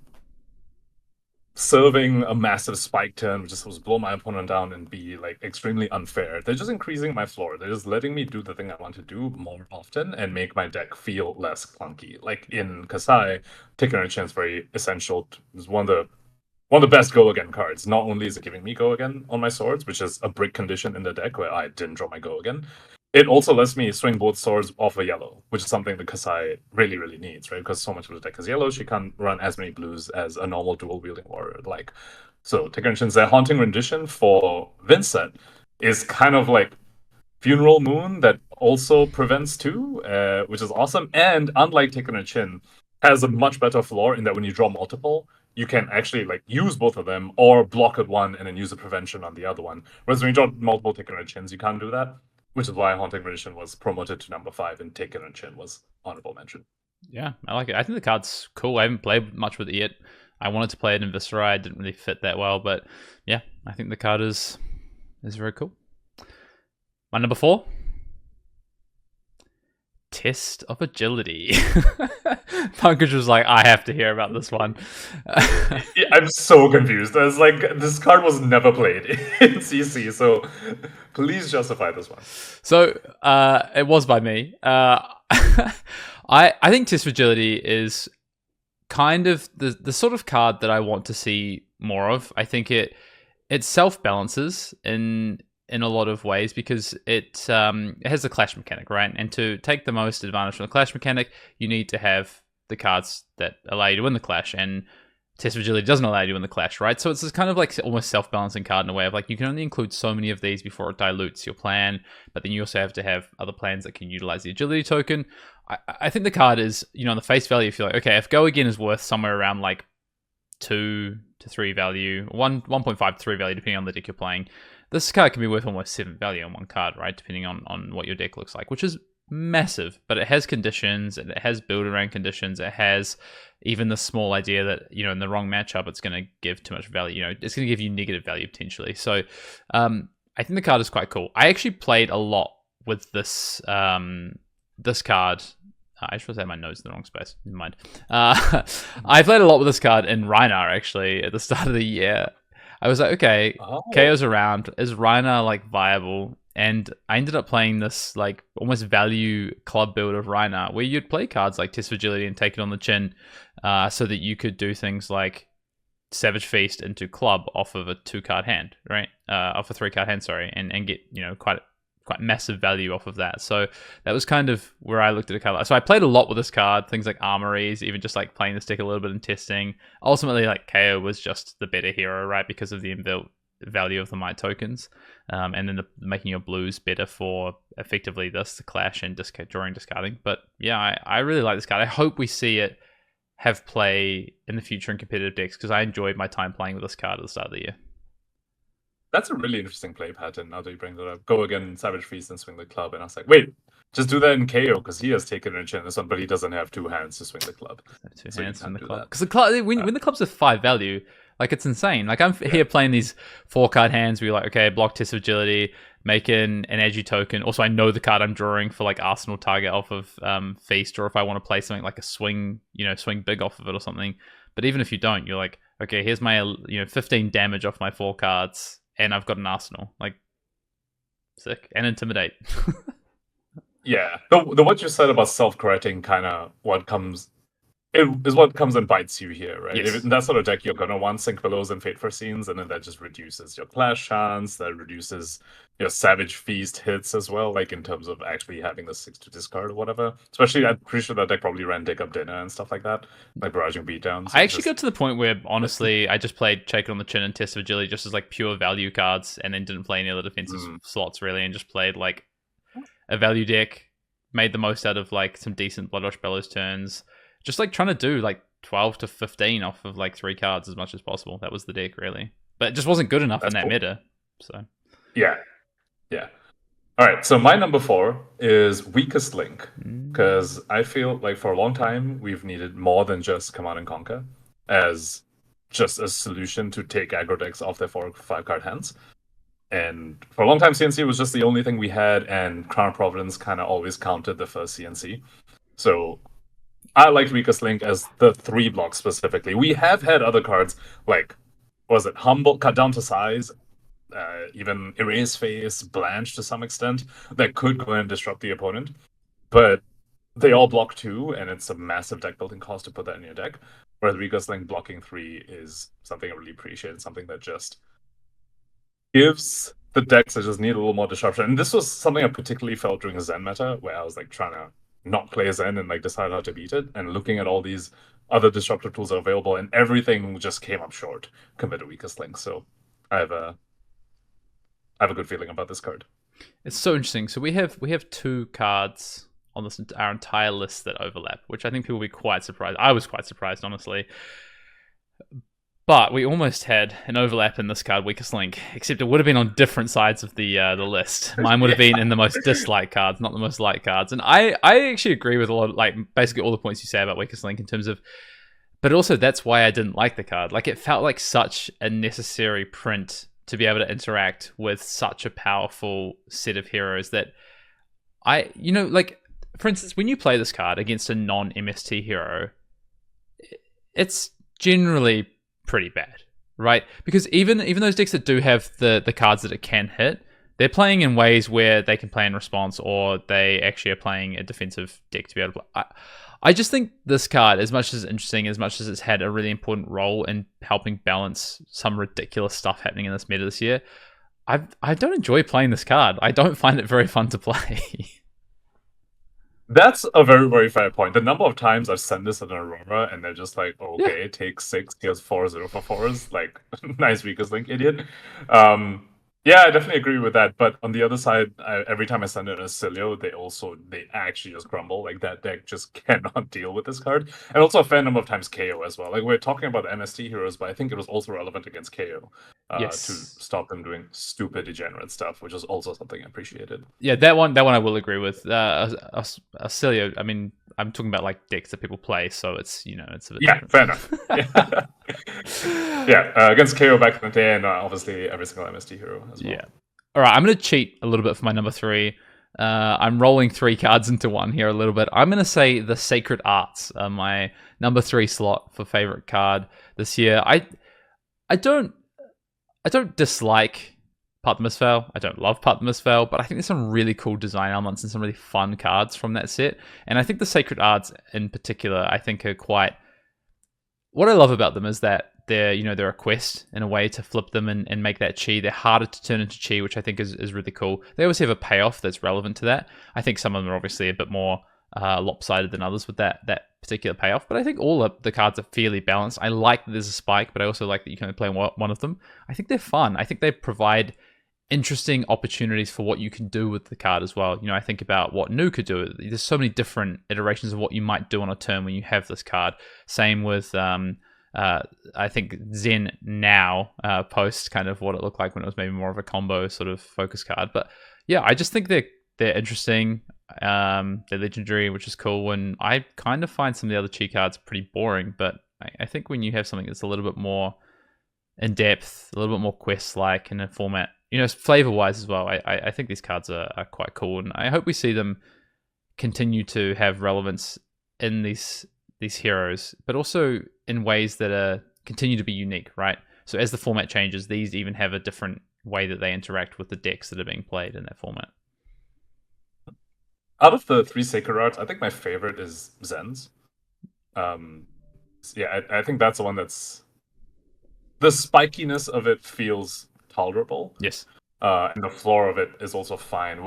Speaker 3: serving a massive spike turn, which is supposed to blow my opponent down and be like extremely unfair. They're just increasing my floor. They're just letting me do the thing I want to do more often and make my deck feel less clunky. Like in Kasai, Take It on Chin is very essential. It's one of the best go again cards. Not only is it giving me go again on my swords, which is a brick condition in the deck where I didn't draw my go again, it also lets me swing both swords off a yellow, which is something that Kasai really, really needs, right? Because so much of the deck is yellow, she can't run as many blues as a normal dual-wielding warrior would like. So Take It on Chin's Haunting Rendition for Vincent is kind of like Funeral Moon that also prevents 2, which is awesome. And unlike Take It on Chin, has a much better floor in that when you draw multiple, you can actually like use both of them or block at one and then use a prevention on the other one. Whereas when you draw multiple Take It on Chins, you can't do that. Which is why Haunting Rendition was promoted to number 5 and Take It on Chin was honorable mention.
Speaker 2: Yeah, I like it. I think the card's cool. I haven't played much with it yet. I wanted to play it in Viscera. It didn't really fit that well, but yeah, I think the card is very cool. My number 4, Test of Agility. Pankaj was like, I have to hear about this one.
Speaker 3: Yeah, I'm so confused. It's like this card was never played in CC, so please justify this one.
Speaker 2: So it was by me. I think Test of Agility is kind of the sort of card that I want to see more of. I think it self-balances in a lot of ways because it has a clash mechanic, right? And to take the most advantage from the clash mechanic, you need to have the cards that allow you to win the clash, and Test of Agility doesn't allow you to win the clash, right? So it's this kind of like almost self-balancing card in a way of like you can only include so many of these before it dilutes your plan, but then you also have to have other plans that can utilize the agility token. I think the card is, on the face value, if you're like, okay, if Go Again is worth somewhere around like 2 to 3 value, 1.5 to 3 value, depending on the deck you're playing, this card can be worth almost 7 value on one card, right? Depending on what your deck looks like, which is massive. But it has conditions, and it has build around conditions. It has even the small idea that, in the wrong matchup, it's going to give too much value. It's going to give you negative value potentially. So I think the card is quite cool. I actually played a lot with this this card. I should have had my nose in the wrong space. Never mind. I played a lot with this card in Rhinar, actually, at the start of the year. I was like, okay, KO's around. Is Rhinar, like, viable? And I ended up playing this, like, almost value club build of Rhinar, where you'd play cards like Test of Agility and Take It on the Chin, so that you could do things like Savage Feast into club off of a 2-card hand, right? Off a 3-card hand, sorry, and get, quite massive value off of that. So that was kind of where I looked at a card. So I played a lot with this card, things like armories, even just like playing this deck a little bit and testing. Ultimately, like KO was just the better hero, right? Because of the inbuilt value of the might tokens. And then making your blues better for effectively the clash and drawing discarding. But yeah, I really like this card. I hope we see it have play in the future in competitive decks because I enjoyed my time playing with this card at the start of the year.
Speaker 3: That's a really interesting play pattern now that you bring that up. Go again, Savage Feast, and swing the club. And I was like, wait, just do that in KO because he has taken a in this one, but he doesn't have two hands to swing the club.
Speaker 2: Two
Speaker 3: So you
Speaker 2: hands
Speaker 3: can't
Speaker 2: from the
Speaker 3: do
Speaker 2: club.
Speaker 3: that.
Speaker 2: Because the club, when the club's with 5 value, like it's insane. Like I'm here playing these 4-card hands where you're like, okay, block test of agility, make an edgy token. Also, I know the card I'm drawing for like Arsenal target off of Feast, or if I want to play something like a swing big off of it or something. But even if you don't, you're like, okay, here's my 15 damage off my 4 cards, and I've got an Arsenal. Like, sick. And Intimidate.
Speaker 3: Yeah. The what you said about self-correcting kind of what comes... It is what comes and bites you here, right?
Speaker 2: Yes.
Speaker 3: If in that sort of deck, you're going to want Sink Belows and Fate for Scenes, and then that just reduces your Clash chance, that reduces your Savage Feast hits as well, like in terms of actually having the 6 to discard or whatever. Especially, I'm pretty sure that deck probably ran Dig Up Dinner and stuff like that, like Barraging Beatdowns.
Speaker 2: I actually got to the point where, honestly, I just played Shake It on the Chin and Test of Agility just as like pure value cards, and then didn't play any other defensive slots really, and just played like a value deck, made the most out of like some decent Blood Rush Bellows turns. Just like trying to do like 12 to 15 off of like 3 cards as much as possible. That was the deck really, but it just wasn't good enough in that meta. So
Speaker 3: yeah. All right, so my number 4 is Weakest Link, because I feel like for a long time we've needed more than just Command and Conquer as just a solution to take aggro decks off their 4 or 5 card hands. And for a long time, CNC was just the only thing we had, and Crown of Providence kind of always counted the first CNC. So I liked Weakest Link as the 3 block specifically. We have had other cards like, was it Humble, Cut Down to Size, even Erase Face, Blanche to some extent, that could go and disrupt the opponent. But they all block 2, and it's a massive deck building cost to put that in your deck. Whereas Weakest Link blocking 3 is something I really appreciate, something that just gives the decks that just need a little more disruption. And this was something I particularly felt during a Zen meta, where I was like trying to not play Zen and like decide how to beat it, and looking at all these other disruptive tools are available, and everything just came up short compared to Weakest Link. So I have a good feeling about this card.
Speaker 2: It's so interesting. So we have 2 cards on this our entire list that overlap, which I think people will be quite surprised. I was quite surprised, honestly. But we almost had an overlap in this card, Weakest Link, except it would have been on different sides of the list. Mine would have been in the most disliked cards, not the most liked cards. And I actually agree with a lot of, like, basically all the points you say about Weakest Link in terms of, but also that's why I didn't like the card. Like, it felt like such a necessary print to be able to interact with such a powerful set of heroes that like, for instance, when you play this card against a non-MST hero, it's generally pretty bad, right? Because even those decks that do have the cards that it can hit, they're playing in ways where they can play in response, or they actually are playing a defensive deck to be able to play. I just think this card, as much as it's interesting, as much as it's had a really important role in helping balance some ridiculous stuff happening in this meta this year, I don't enjoy playing this card. I don't find it very fun to play.
Speaker 3: That's a very, very fair point. The number of times I've sent this in Aurora, and they're just like, okay, take 6, here's 4/0 for 4s. Like, nice Weakest Link, idiot. Yeah, I definitely agree with that. But on the other side, every time I send it a Cilio, they actually just crumble. Like, that deck just cannot deal with this card. And also a fair number of times KO as well. Like, we're talking about MST heroes, but I think it was also relevant against KO to stop them doing stupid, degenerate stuff, which is also something I appreciated.
Speaker 2: Yeah, that one I will agree with. Cilio, I mean, I'm talking about like decks that people play, so it's it's a bit different.
Speaker 3: Fair enough. Against KO back in the day, and obviously every single MST hero as well.
Speaker 2: Yeah. All right, I'm going to cheat a little bit for my number 3. I'm rolling 3 cards into one here a little bit. I'm going to say the Sacred Arts, my number 3 slot for favorite card this year. I don't dislike Part the Misfail. I don't love Part the Misfail, but I think there's some really cool design elements and some really fun cards from that set. And I think the Sacred Arts in particular, I think are quite... What I love about them is that they're a quest in a way to flip them and make that chi. They're harder to turn into chi, which I think is really cool. They always have a payoff that's relevant to that. I think some of them are obviously a bit more lopsided than others with that particular payoff, but I think all of the cards are fairly balanced. I like that there's a spike, but I also like that you can only play one of them. I think they're fun. I think they provide interesting opportunities for what you can do with the card as well. I think about what Nu could do. There's so many different iterations of what you might do on a turn when you have this card. Same with I think Zen now post kind of what it looked like when it was maybe more of a combo sort of focus card. But yeah, I just think they're interesting. They're legendary, which is cool. And I kind of find some of the other chi cards pretty boring, but I think when you have something that's a little bit more in depth, a little bit more quest-like in a format, flavor-wise as well, I think these cards are quite cool, and I hope we see them continue to have relevance in these heroes, but also in ways that continue to be unique, right? So as the format changes, these even have a different way that they interact with the decks that are being played in that format.
Speaker 3: Out of the 3 Sacred Arts, I think my favorite is Zen's. Yeah, I think that's the one that's... The spikiness of it feels tolerable.
Speaker 2: Yes.
Speaker 3: And the floor of it is also fine.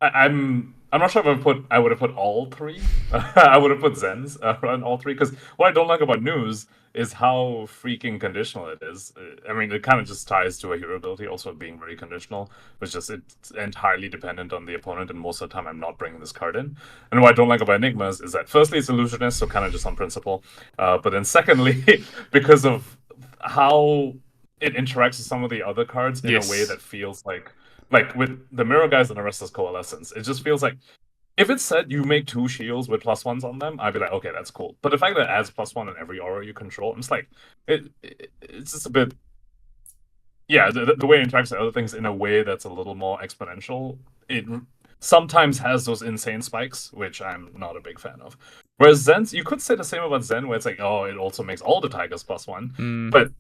Speaker 3: I'm not sure if I would have put all 3. I would have put Zen's on all 3, because what I don't like about News is how freaking conditional it is. I mean, it kind of just ties to a hero ability also being very conditional, which just it's entirely dependent on the opponent, and most of the time I'm not bringing this card in. And what I don't like about Enigmas is that firstly it's illusionist, so kind of just on principle, but then secondly, because of how it interacts with some of the other cards in a way that feels like with the Mirror Guys and the Restless Coalescence, it just feels like if it said you make 2 shields with +1s on them, I'd be like, okay, that's cool. But the fact that it adds +1 on every aura you control, I'm just like, it's just a bit... Yeah, the way it interacts with other things in a way that's a little more exponential, it sometimes has those insane spikes, which I'm not a big fan of. Whereas Zen's, you could say the same about Zen, where it's like, oh, it also makes all the Tigers +1, but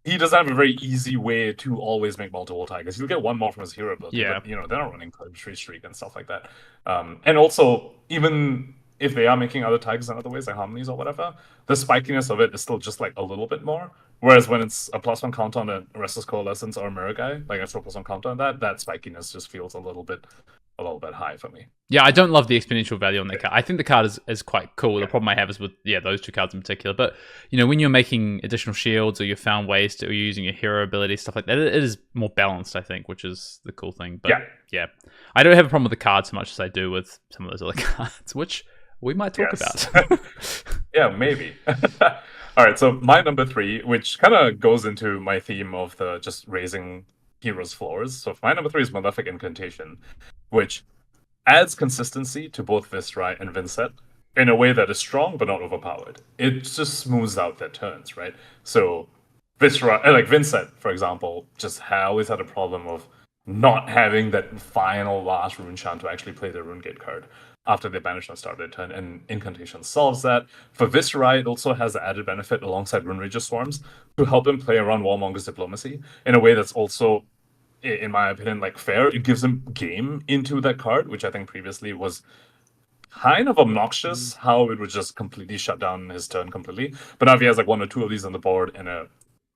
Speaker 3: he doesn't have a very easy way to always make multiple Tigers. He'll get one more from his hero ability, but they're not running Tree Streak and stuff like that. And also, even if they are making other Tigers in other ways, like Harmonies or whatever, the spikiness of it is still just like a little bit more. Whereas when it's a +1 counter on a Restless Coalescence or a Mirror Guy, like a +1 counter on that spikiness just feels a little bit high for me.
Speaker 2: Yeah, I don't love the exponential value on that card. I think the card is quite cool. The problem I have is with those 2 cards in particular. But when you're making additional shields, or you found ways to, or you're using your hero ability, stuff like that, it is more balanced, I think, which is the cool thing. But yeah, I don't have a problem with the card so much as I do with some of those other cards, which we might talk about.
Speaker 3: Yeah, maybe. All right, so my number 3, which kind of goes into my theme of the just raising heroes' floors. So my number 3 is Malefic Incantation, which adds consistency to both Viscerai and Vincent in a way that is strong but not overpowered. It just smooths out their turns, right? So Viscerai, like Vincent, for example, just always had a problem of not having that final last rune chant to actually play the rune gate card after they banish and start their turn, and Incantation solves that. For Viscerai, it also has the added benefit alongside Rune Rager Swarms to help him play around Warmonger's Diplomacy in a way that's also, in my opinion, like fair. It gives him game into that card, which I think previously was kind of obnoxious, how it would just completely shut down his turn completely. But now if he has like 1 or 2 of these on the board and a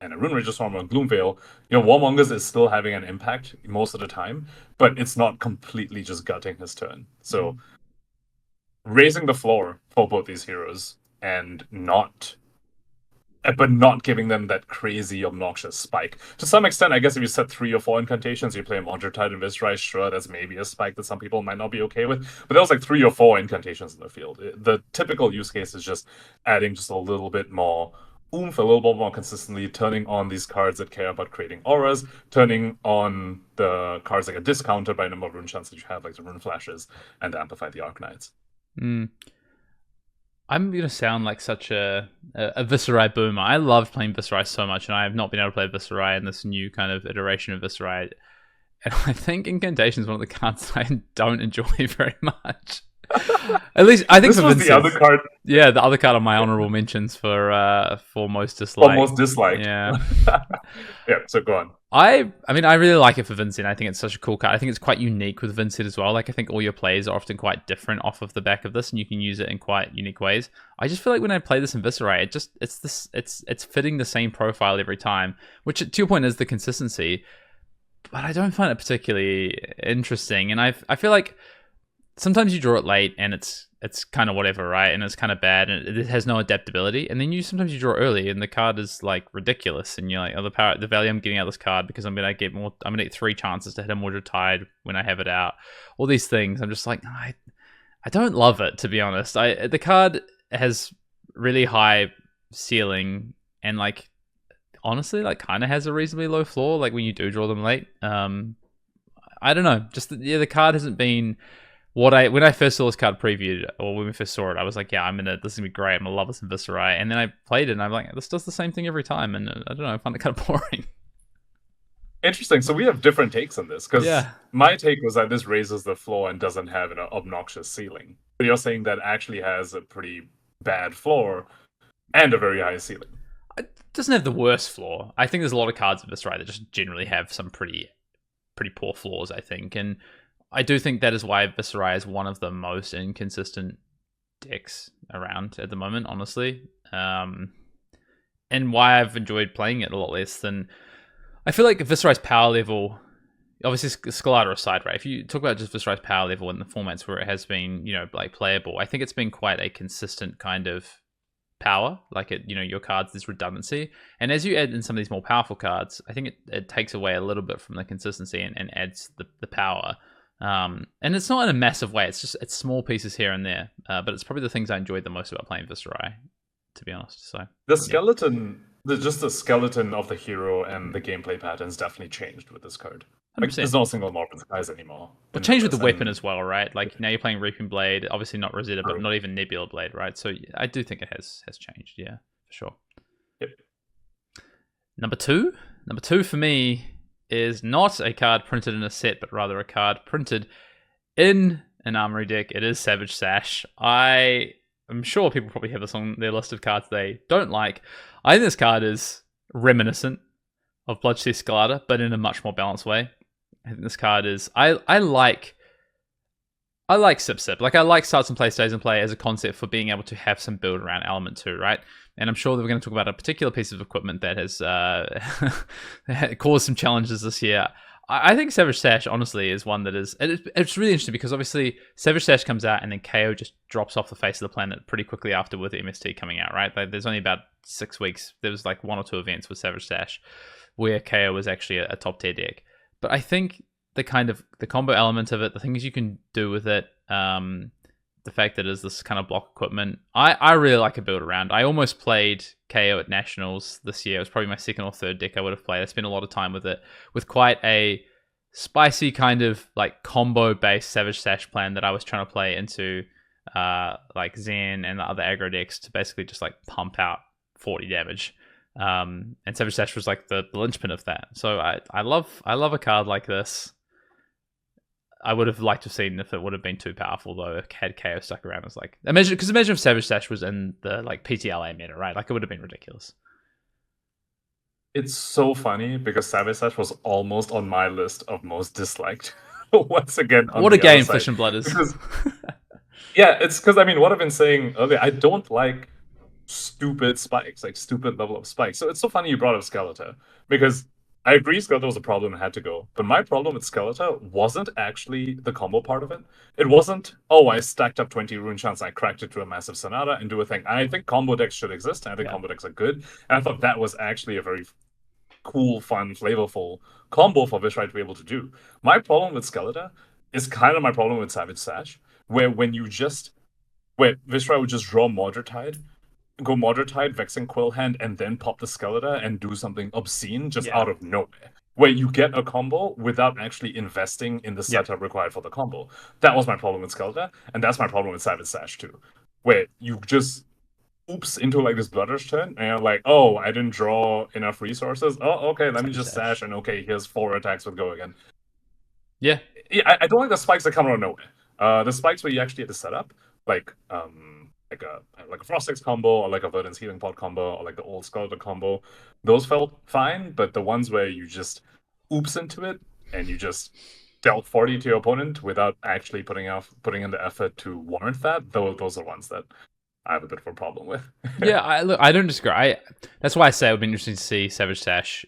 Speaker 3: Rune Rager Swarm or Gloomveil, Warmongers is still having an impact most of the time, but it's not completely just gutting his turn. So raising the floor for both these heroes and not giving them that crazy obnoxious spike. To some extent, I guess if you set 3 or 4 incantations, you play Mondretide and Viscerai, sure, that's maybe a spike that some people might not be okay with, but there was like 3 or 4 incantations in the field. The typical use case is just adding just a little bit more oomph, a little bit more consistently, turning on these cards that care about creating auras, turning on the cards that get discounted by a number of rune chants that you have, like the Rune Flashes and the Amplify the Arknights.
Speaker 2: I'm going to sound like such a Viscerai boomer. I loved playing Viscerai so much, and I have not been able to play Viscerai in this new kind of iteration of Viscerai. And I think Incantation is one of the cards I don't enjoy very much. At least I think
Speaker 3: this was the other card.
Speaker 2: Yeah, the other card on my honorable mentions for most dislike.
Speaker 3: For most disliked.
Speaker 2: Yeah.
Speaker 3: Yeah. So go on.
Speaker 2: I mean, I really like it for Vincent. I think it's such a cool card. I think it's quite unique with Vincent as well. Like, I think all your plays are often quite different off of the back of this, and you can use it in quite unique ways. I just feel like when I play this in Viscerai, it's fitting the same profile every time. Which, to your point, is the consistency. But I don't find it particularly interesting, and I feel like sometimes you draw it late and it's kind of whatever, right? And it's kind of bad and it has no adaptability. And then sometimes you draw early and the card is like ridiculous. And you're like, oh, the value I'm getting out of this card because I'm gonna get 3 chances to hit a Mordred Tide when I have it out. All these things. I'm just like, I don't love it, to be honest. The card has really high ceiling and like honestly like kind of has a reasonably low floor, like when you do draw them late. I don't know. Just the card hasn't been when I first saw this card previewed, or when we first saw it, I was like, yeah, this is gonna be great. I'm gonna love this in Viserai. And then I played it, and I'm like, this does the same thing every time, and I don't know, I find it kind of boring.
Speaker 3: Interesting. So we have different takes on this, because
Speaker 2: Yeah.
Speaker 3: my take was that this raises the floor and doesn't have an obnoxious ceiling. But you're saying that actually has a pretty bad floor and a very high ceiling.
Speaker 2: It doesn't have the worst floor. I think there's a lot of cards in Viserai that just generally have some pretty poor floors, I think. And I do think that is why Viserai is one of the most inconsistent decks around at the moment, honestly. And why I've enjoyed playing it a lot less than... I feel like Viserai's power level, obviously Skalata aside, right? If you talk about just Viserai's power level in the formats where it has been, like playable, I think it's been quite a consistent kind of power. Like your cards, there's redundancy. And as you add in some of these more powerful cards, I think it takes away a little bit from the consistency and adds the power. And it's not in a massive way. It's small pieces here and there. But it's probably the things I enjoyed the most about playing Viserai, to be honest. So
Speaker 3: the skeleton... Just the skeleton of the hero and the gameplay patterns definitely changed with this card. Like, there's no single mob in skies anymore.
Speaker 2: But changed with the weapon as well, right? Like now you're playing Reaping Blade, obviously not Rosetta, but not even Nebula Blade, right? So I do think it has changed, yeah, for sure.
Speaker 3: Yep.
Speaker 2: Number two for me is not a card printed in a set, but rather a card printed in an armory deck. It is Savage Sash. I'm sure people probably have this on their list of cards they don't like. I think this card is reminiscent of Bloodseeth Skalata, but in a much more balanced way. I think this card is... I like Sip Sip. Like, I like Starts and Play, Stays and Play as a concept for being able to have some build around element 2, right? And I'm sure that we're going to talk about a particular piece of equipment that has caused some challenges this year. I think Savage Sash, honestly, is one that is... It's really interesting because, obviously, Savage Sash comes out and then KO just drops off the face of the planet pretty quickly after with MST coming out, right? Like, there's only about 6 weeks. There was, like, 1 or 2 events with Savage Sash where KO was actually a top-tier deck. But I think the combo element of it, the things you can do with it, the fact that it is this kind of block equipment, I really like a build around. I almost played KO at Nationals this year. It was probably my second or third deck I would have played. I spent a lot of time with it, with quite a spicy kind of like combo based Savage Sash plan that I was trying to play into like Zen and the other aggro decks to basically just like pump out 40 damage. And Savage Sash was like the linchpin of that. So I love a card like this. I would have liked to have seen if it would have been too powerful though. If had KO stuck around, as like imagine if Savage Sash was in the like PTLA meta, right? Like it would have been ridiculous.
Speaker 3: It's so funny because Savage Sash was almost on my list of most disliked. Once again,
Speaker 2: what a game Flesh and Blood is.
Speaker 3: Because, yeah, it's because what I've been saying earlier, I don't like stupid spikes, like stupid level of spikes. So it's so funny you brought up Skeletor because I agree Skeletor was a problem and had to go. But my problem with Skeletor wasn't actually the combo part of it. It wasn't, I stacked up 20 rune chants and I cracked it to a massive Sonata and do a thing. I think combo decks should exist. And I think combo decks are good. And I thought that was actually a very cool, fun, flavorful combo for Viserai to be able to do. My problem with Skeletor is kind of my problem with Savage Sash, where Viserai would just draw Mordred Tide, go Mordred Tide, Vexing Quill Hand, and then pop the Skeletor and do something obscene just out of nowhere. Where you get a combo without actually investing in the setup required for the combo. That was my problem with Skeletor, and that's my problem with Savage Sash too. Where you just oops into like this Bloodrush turn, and you're like, I didn't draw enough resources. Okay, let me just sash, and here's 4 attacks with go again.
Speaker 2: Yeah,
Speaker 3: I don't like the spikes that come out of nowhere. The spikes where you actually have to set up, like a Frost X combo, or like a Verdant's Healing Pot combo, or like the old Skeletor combo, those felt fine, but the ones where you just oops into it, and you just dealt 40 to your opponent without actually putting in the effort to warrant that, those are ones that I have a bit of a problem with.
Speaker 2: Yeah, I don't disagree. That's why I say it would be interesting to see Savage Sash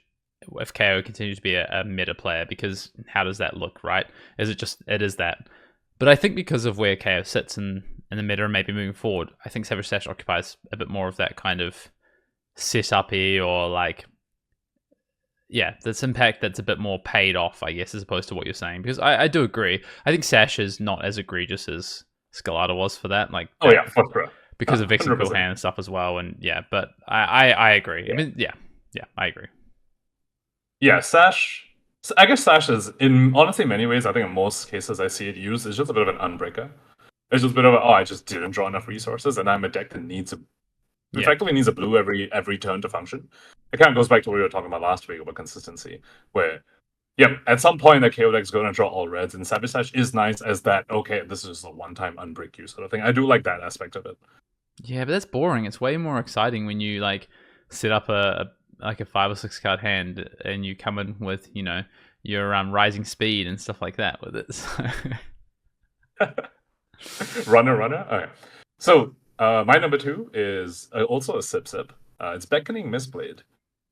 Speaker 2: if KO continues to be a meta player, because how does that look, right? It is that. But I think because of where KO sits in the meta and maybe moving forward, I think Savage Sash occupies a bit more of that kind of setup-y or like, this impact that's a bit more paid off, I guess, as opposed to what you're saying. Because I do agree. I think Sash is not as egregious as Skalata was for that. Like,
Speaker 3: for sure.
Speaker 2: Because of Vexing Quill Hand and stuff as well. And but I agree.
Speaker 3: Yeah.
Speaker 2: I agree.
Speaker 3: Yeah, Sash So I guess Slash is, in honestly many ways, I think in most cases I see it used, it's just a bit of an unbreaker. It's just a bit of I just didn't draw enough resources, and I'm a deck that effectively needs a blue every turn to function. It kind of goes back to what we were talking about last week about consistency, where at some point that KO deck's going to draw all reds, and Savage Slash is nice as that. Okay, this is just a one-time unbreak you sort of thing. I do like that aspect of it.
Speaker 2: Yeah, but that's boring. It's way more exciting when you like set up a 5 or 6 card hand and you come in with your rising speed and stuff like that with it. So.
Speaker 3: runner. Okay. So my number 2 is also a sip. It's Beckoning Mistblade,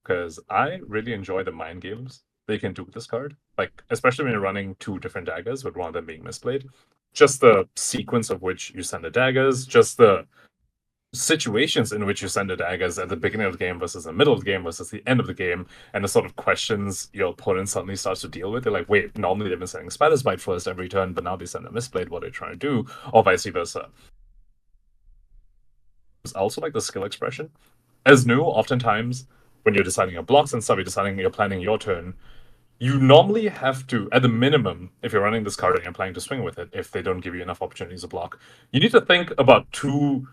Speaker 3: because I really enjoy the mind games they can do with this card. Like, especially when you're running 2 different daggers, with one of them being Mistblade. Just the sequence of which you send the daggers, just the situations in which you send the daggers at the beginning of the game versus the middle of the game versus the end of the game, and the sort of questions your opponent suddenly starts to deal with. They're like, wait, normally they've been sending Spider's Bite first every turn, but now they send a Mistblade. What are they trying to do? Or vice versa. It's also like the skill expression. As new, oftentimes when you're deciding your blocks and stuff, you're planning your turn, you normally have to, at the minimum, if you're running this card and you're planning to swing with it, if they don't give you enough opportunities to block, you need to think about 2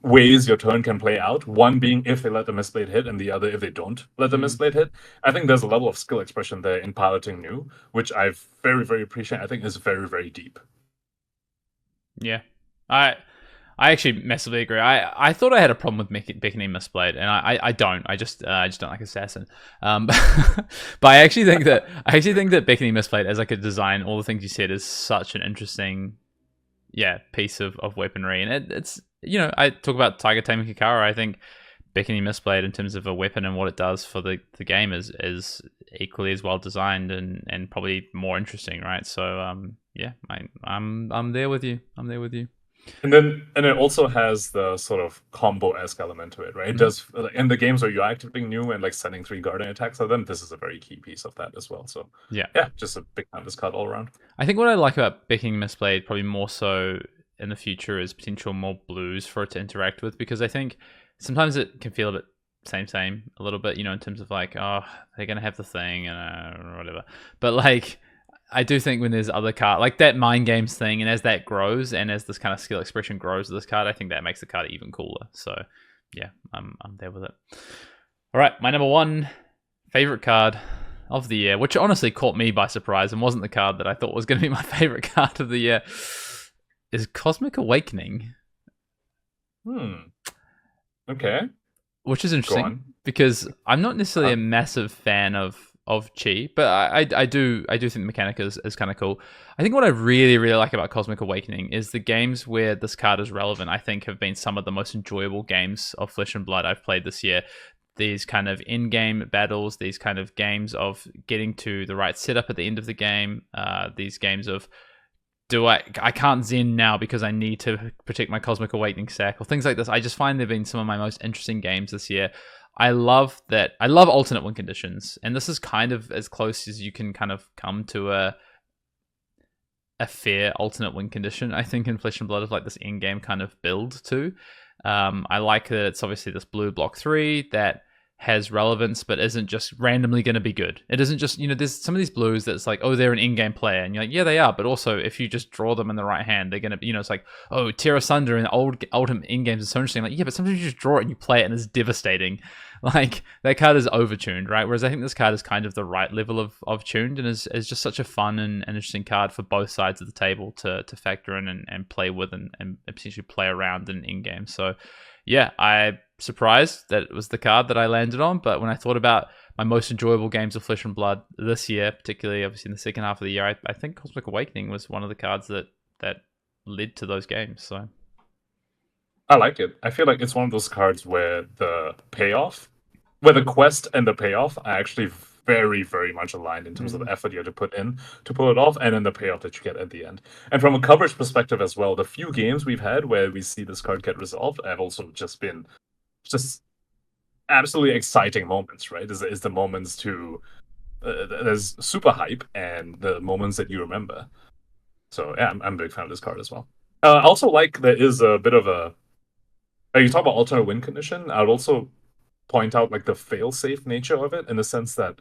Speaker 3: ways your turn can play out. One being if they let the Mistblade hit, and the other if they don't let the Mistblade hit. I think there's a level of skill expression there in piloting new, which I very, very appreciate. I think is very, very deep.
Speaker 2: Yeah, I actually massively agree. I thought I had a problem with Beckoning Mistblade, and I don't. I just don't like Assassin. But I actually think that Beckoning Mistblade as like a design, all the things you said, is such an interesting piece of weaponry, and it's I talk about Tiger Taming Kakara. I think Beckoning Mistblade in terms of a weapon and what it does for the game is equally as well designed and probably more interesting, right? So I'm there with you.
Speaker 3: And it also has the sort of combo-esque element to it, right? It does, in the games where you're activating new and like sending 3 guarding attacks at them, this is a very key piece of that as well. So yeah, just a big fan of this card all around.
Speaker 2: I think what I like about Beckoning Mistblade probably more so in the future is potential more blues for it to interact with, because I think sometimes it can feel a bit same a little bit, in terms of like, oh, they're gonna have the thing and whatever. But like, I do think when there's other card like that mind games thing, and as that grows and as this kind of skill expression grows with this card, I think that makes the card even cooler. So yeah, I'm there with it. All right, my number 1 favorite card of the year, which honestly caught me by surprise and wasn't the card that I thought was going to be my favorite card of the year, is Cosmic Awakening.
Speaker 3: Okay.
Speaker 2: Which is interesting because I'm not necessarily a massive fan of Chi, but I do think the mechanic is kind of cool. I think what I really, really like about Cosmic Awakening is the games where this card is relevant, I think have been some of the most enjoyable games of Flesh and Blood I've played this year. These kind of in-game battles, these kind of games of getting to the right setup at the end of the game, these games of I can't Zen now because I need to protect my Cosmic Awakening sack, or things like this. I just find they've been some of my most interesting games this year. I love that. I love alternate win conditions, and this is kind of as close as you can kind of come to a fair alternate win condition, I think, in Flesh and Blood, of like this in-game kind of build too. I like that it's obviously this blue block 3 that has relevance, but isn't just randomly going to be good. It isn't just, there's some of these blues that's like, oh, they're an in-game player. And you're like, yeah, they are. But also, if you just draw them in the right hand, they're going to be, it's like, oh, Tear Asunder in old in-games is so interesting. Like, yeah, but sometimes you just draw it and you play it and it's devastating. Like, that card is overtuned, right? Whereas I think this card is kind of the right level of tuned, and is just such a fun and interesting card for both sides of the table to factor in and play with and potentially play around in-game. So, yeah, I'm surprised that it was the card that I landed on, but when I thought about my most enjoyable games of Flesh and Blood this year, particularly obviously in the second half of the year, I think Cosmic Awakening was one of the cards that led to those games. So
Speaker 3: I like it. I feel like it's one of those cards where the quest and the payoff are actually very, very much aligned in terms of the effort you have to put in to pull it off, and then the payoff that you get at the end. And from a coverage perspective as well, the few games we've had where we see this card get resolved have also just been absolutely exciting moments, right? Is the moments to there's super hype and the moments that you remember. So yeah, I'm a big fan of this card as well. I also like there is a bit of a you talk about alternate win condition. I would also point out like the fail-safe nature of it, in the sense that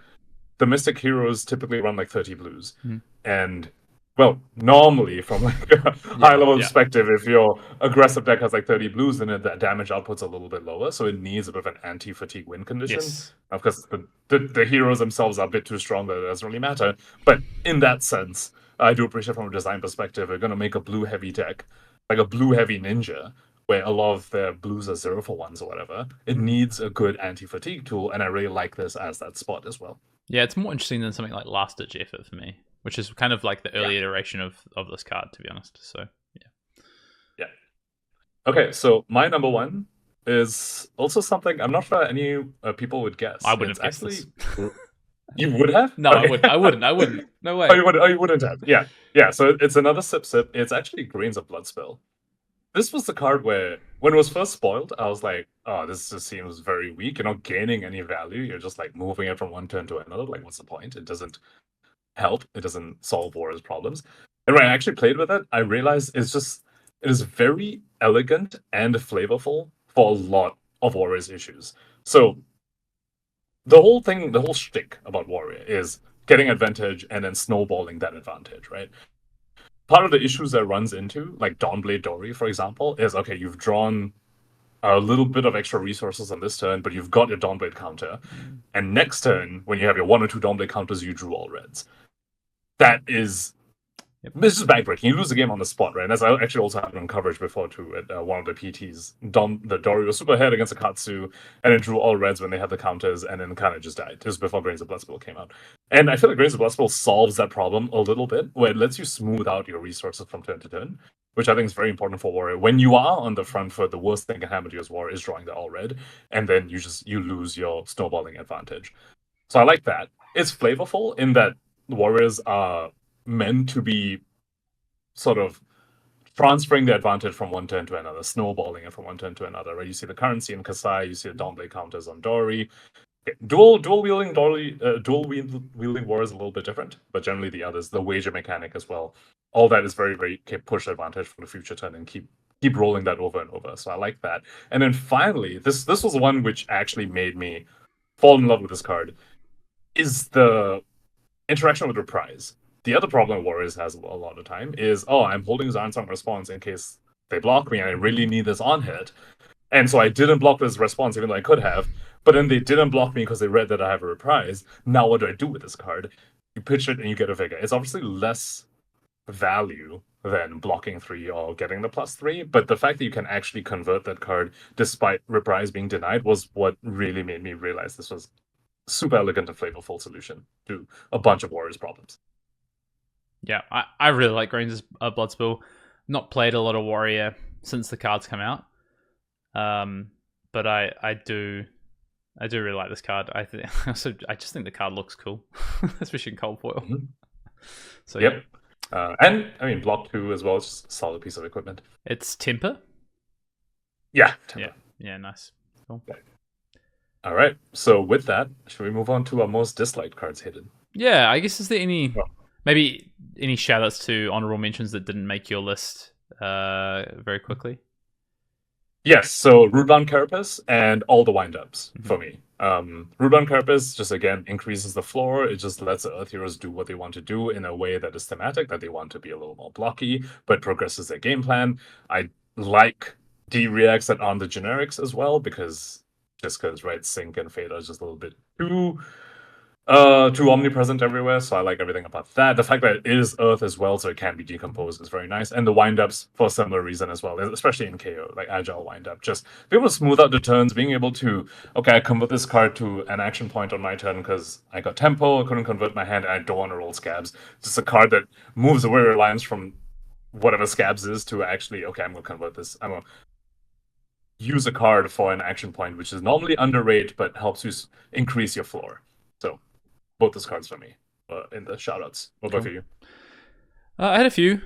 Speaker 3: the Mystic heroes typically run like 30 blues.
Speaker 2: Mhm.
Speaker 3: And, well, normally from like a high-level perspective, if your aggressive deck has like 30 blues, then the damage output's a little bit lower, so it needs a bit of an anti-fatigue win condition.
Speaker 2: Yes.
Speaker 3: Of course, the heroes themselves are a bit too strong that it doesn't really matter. But in that sense, I do appreciate from a design perspective, we're going to make a blue-heavy deck, like a blue-heavy ninja, where a lot of their blues are 0-for-1s or whatever. It needs a good anti-fatigue tool, and I really like this as that spot as well.
Speaker 2: Yeah, it's more interesting than something like Last Ditch Effort for me, which is kind of like the early iteration of this card, to be honest. So,
Speaker 3: yeah. Okay, so my number one is also something I'm not sure any people would guess.
Speaker 2: I wouldn't have guessed this.
Speaker 3: You would have?
Speaker 2: No,
Speaker 3: Okay.
Speaker 2: I wouldn't. No way.
Speaker 3: You wouldn't have. Yeah. So it's another Sip. It's actually Grains of Bloodspill. This was the card where, when it was first spoiled, I was like, oh, this just seems very weak. You're not gaining any value. You're just like moving it from one turn to another. Like, what's the point? It doesn't help. It doesn't solve Warrior's problems. And when I actually played with it, I realized it is very elegant and flavorful for a lot of Warrior's issues. So the whole shtick about Warrior is getting advantage and then snowballing that advantage, right? Part of the issues that runs into, like Dawnblade Dory, for example, is, okay, you've drawn a little bit of extra resources on this turn, but you've got your Dawnblade counter. And next turn, when you have your 1 or 2 Dawnblade counters, you drew all reds. That is... This is backbreaking. You lose the game on the spot, right? And as I actually also had on coverage before, too, at one of the PTs. The Dory was super ahead against Akatsu, and it drew all reds when they had the counters, and then kind of just died. This was before Grains of Bloodspill came out. And I feel like Grains of Bloodspill solves that problem a little bit, where it lets you smooth out your resources from turn to turn, which I think is very important for Warrior. When you are on the front foot, the worst thing that can happen to you as Warrior is drawing the all red, and then you lose your snowballing advantage. So I like that. It's flavorful in that Warriors are meant to be sort of transferring the advantage from one turn to another, snowballing it from one turn to another, right? You see the currency in Kasai, you see the Dawnblade counters on Dory. Okay. Dual wielding War is a little bit different, but generally the others, the wager mechanic as well, all that is very, very push advantage for the future turn and keep rolling that over and over. So I like that. And then finally, this was the one which actually made me fall in love with this card, is the interaction with Reprise. The other problem Warriors has a lot of time is, I'm holding Zansong response in case they block me and I really need this on hit. And so I didn't block this response even though I could have, but then they didn't block me because they read that I have a Reprise. Now what do I do with this card? You pitch it and you get a Vigor. It's obviously less value than blocking 3 or getting the +3, but the fact that you can actually convert that card despite Reprise being denied was what really made me realize this was super elegant and flavorful solution to a bunch of Warriors problems.
Speaker 2: Yeah, I really like Grains of Bloodspill. Not played a lot of Warrior since the cards come out, but I do really like this card. I just think the card looks cool, especially in cold foil.
Speaker 3: Mm-hmm.
Speaker 2: So
Speaker 3: yep, and I mean block 2 as well. It's just a solid piece of equipment.
Speaker 2: It's temper.
Speaker 3: Yeah, temper.
Speaker 2: Yeah, nice. Cool.
Speaker 3: Okay. All right. So with that, should we move on to our most disliked cards, Hayden?
Speaker 2: Yeah, I guess is there maybe any shout-outs to honorable mentions that didn't make your list very quickly?
Speaker 3: Yes, so Rootbound Carapace and all the wind-ups for me. Rootbound Carapace just, again, increases the floor. It just lets the Earth Heroes do what they want to do in a way that is thematic, that they want to be a little more blocky, but progresses their game plan. I like D-Reacts that aren't the generics as well, because right, Sync and Fade are just a little bit too omnipresent everywhere, so I like everything about that. The fact that it is Earth as well, so it can be decomposed, is very nice. And the wind-ups, for a similar reason as well, especially in KO, like Agile wind-up. Just being able to smooth out the turns, being able to, I convert this card to an action point on my turn because I got tempo, I couldn't convert my hand, and I don't want to roll Scabs. Just a card that moves away reliance from whatever Scabs is to actually, I'm going to convert this. I'm going to use a card for an action point, which is normally underrated, but helps you increase your floor. So both those cards for me in the shoutouts. What about you?
Speaker 2: I had a few.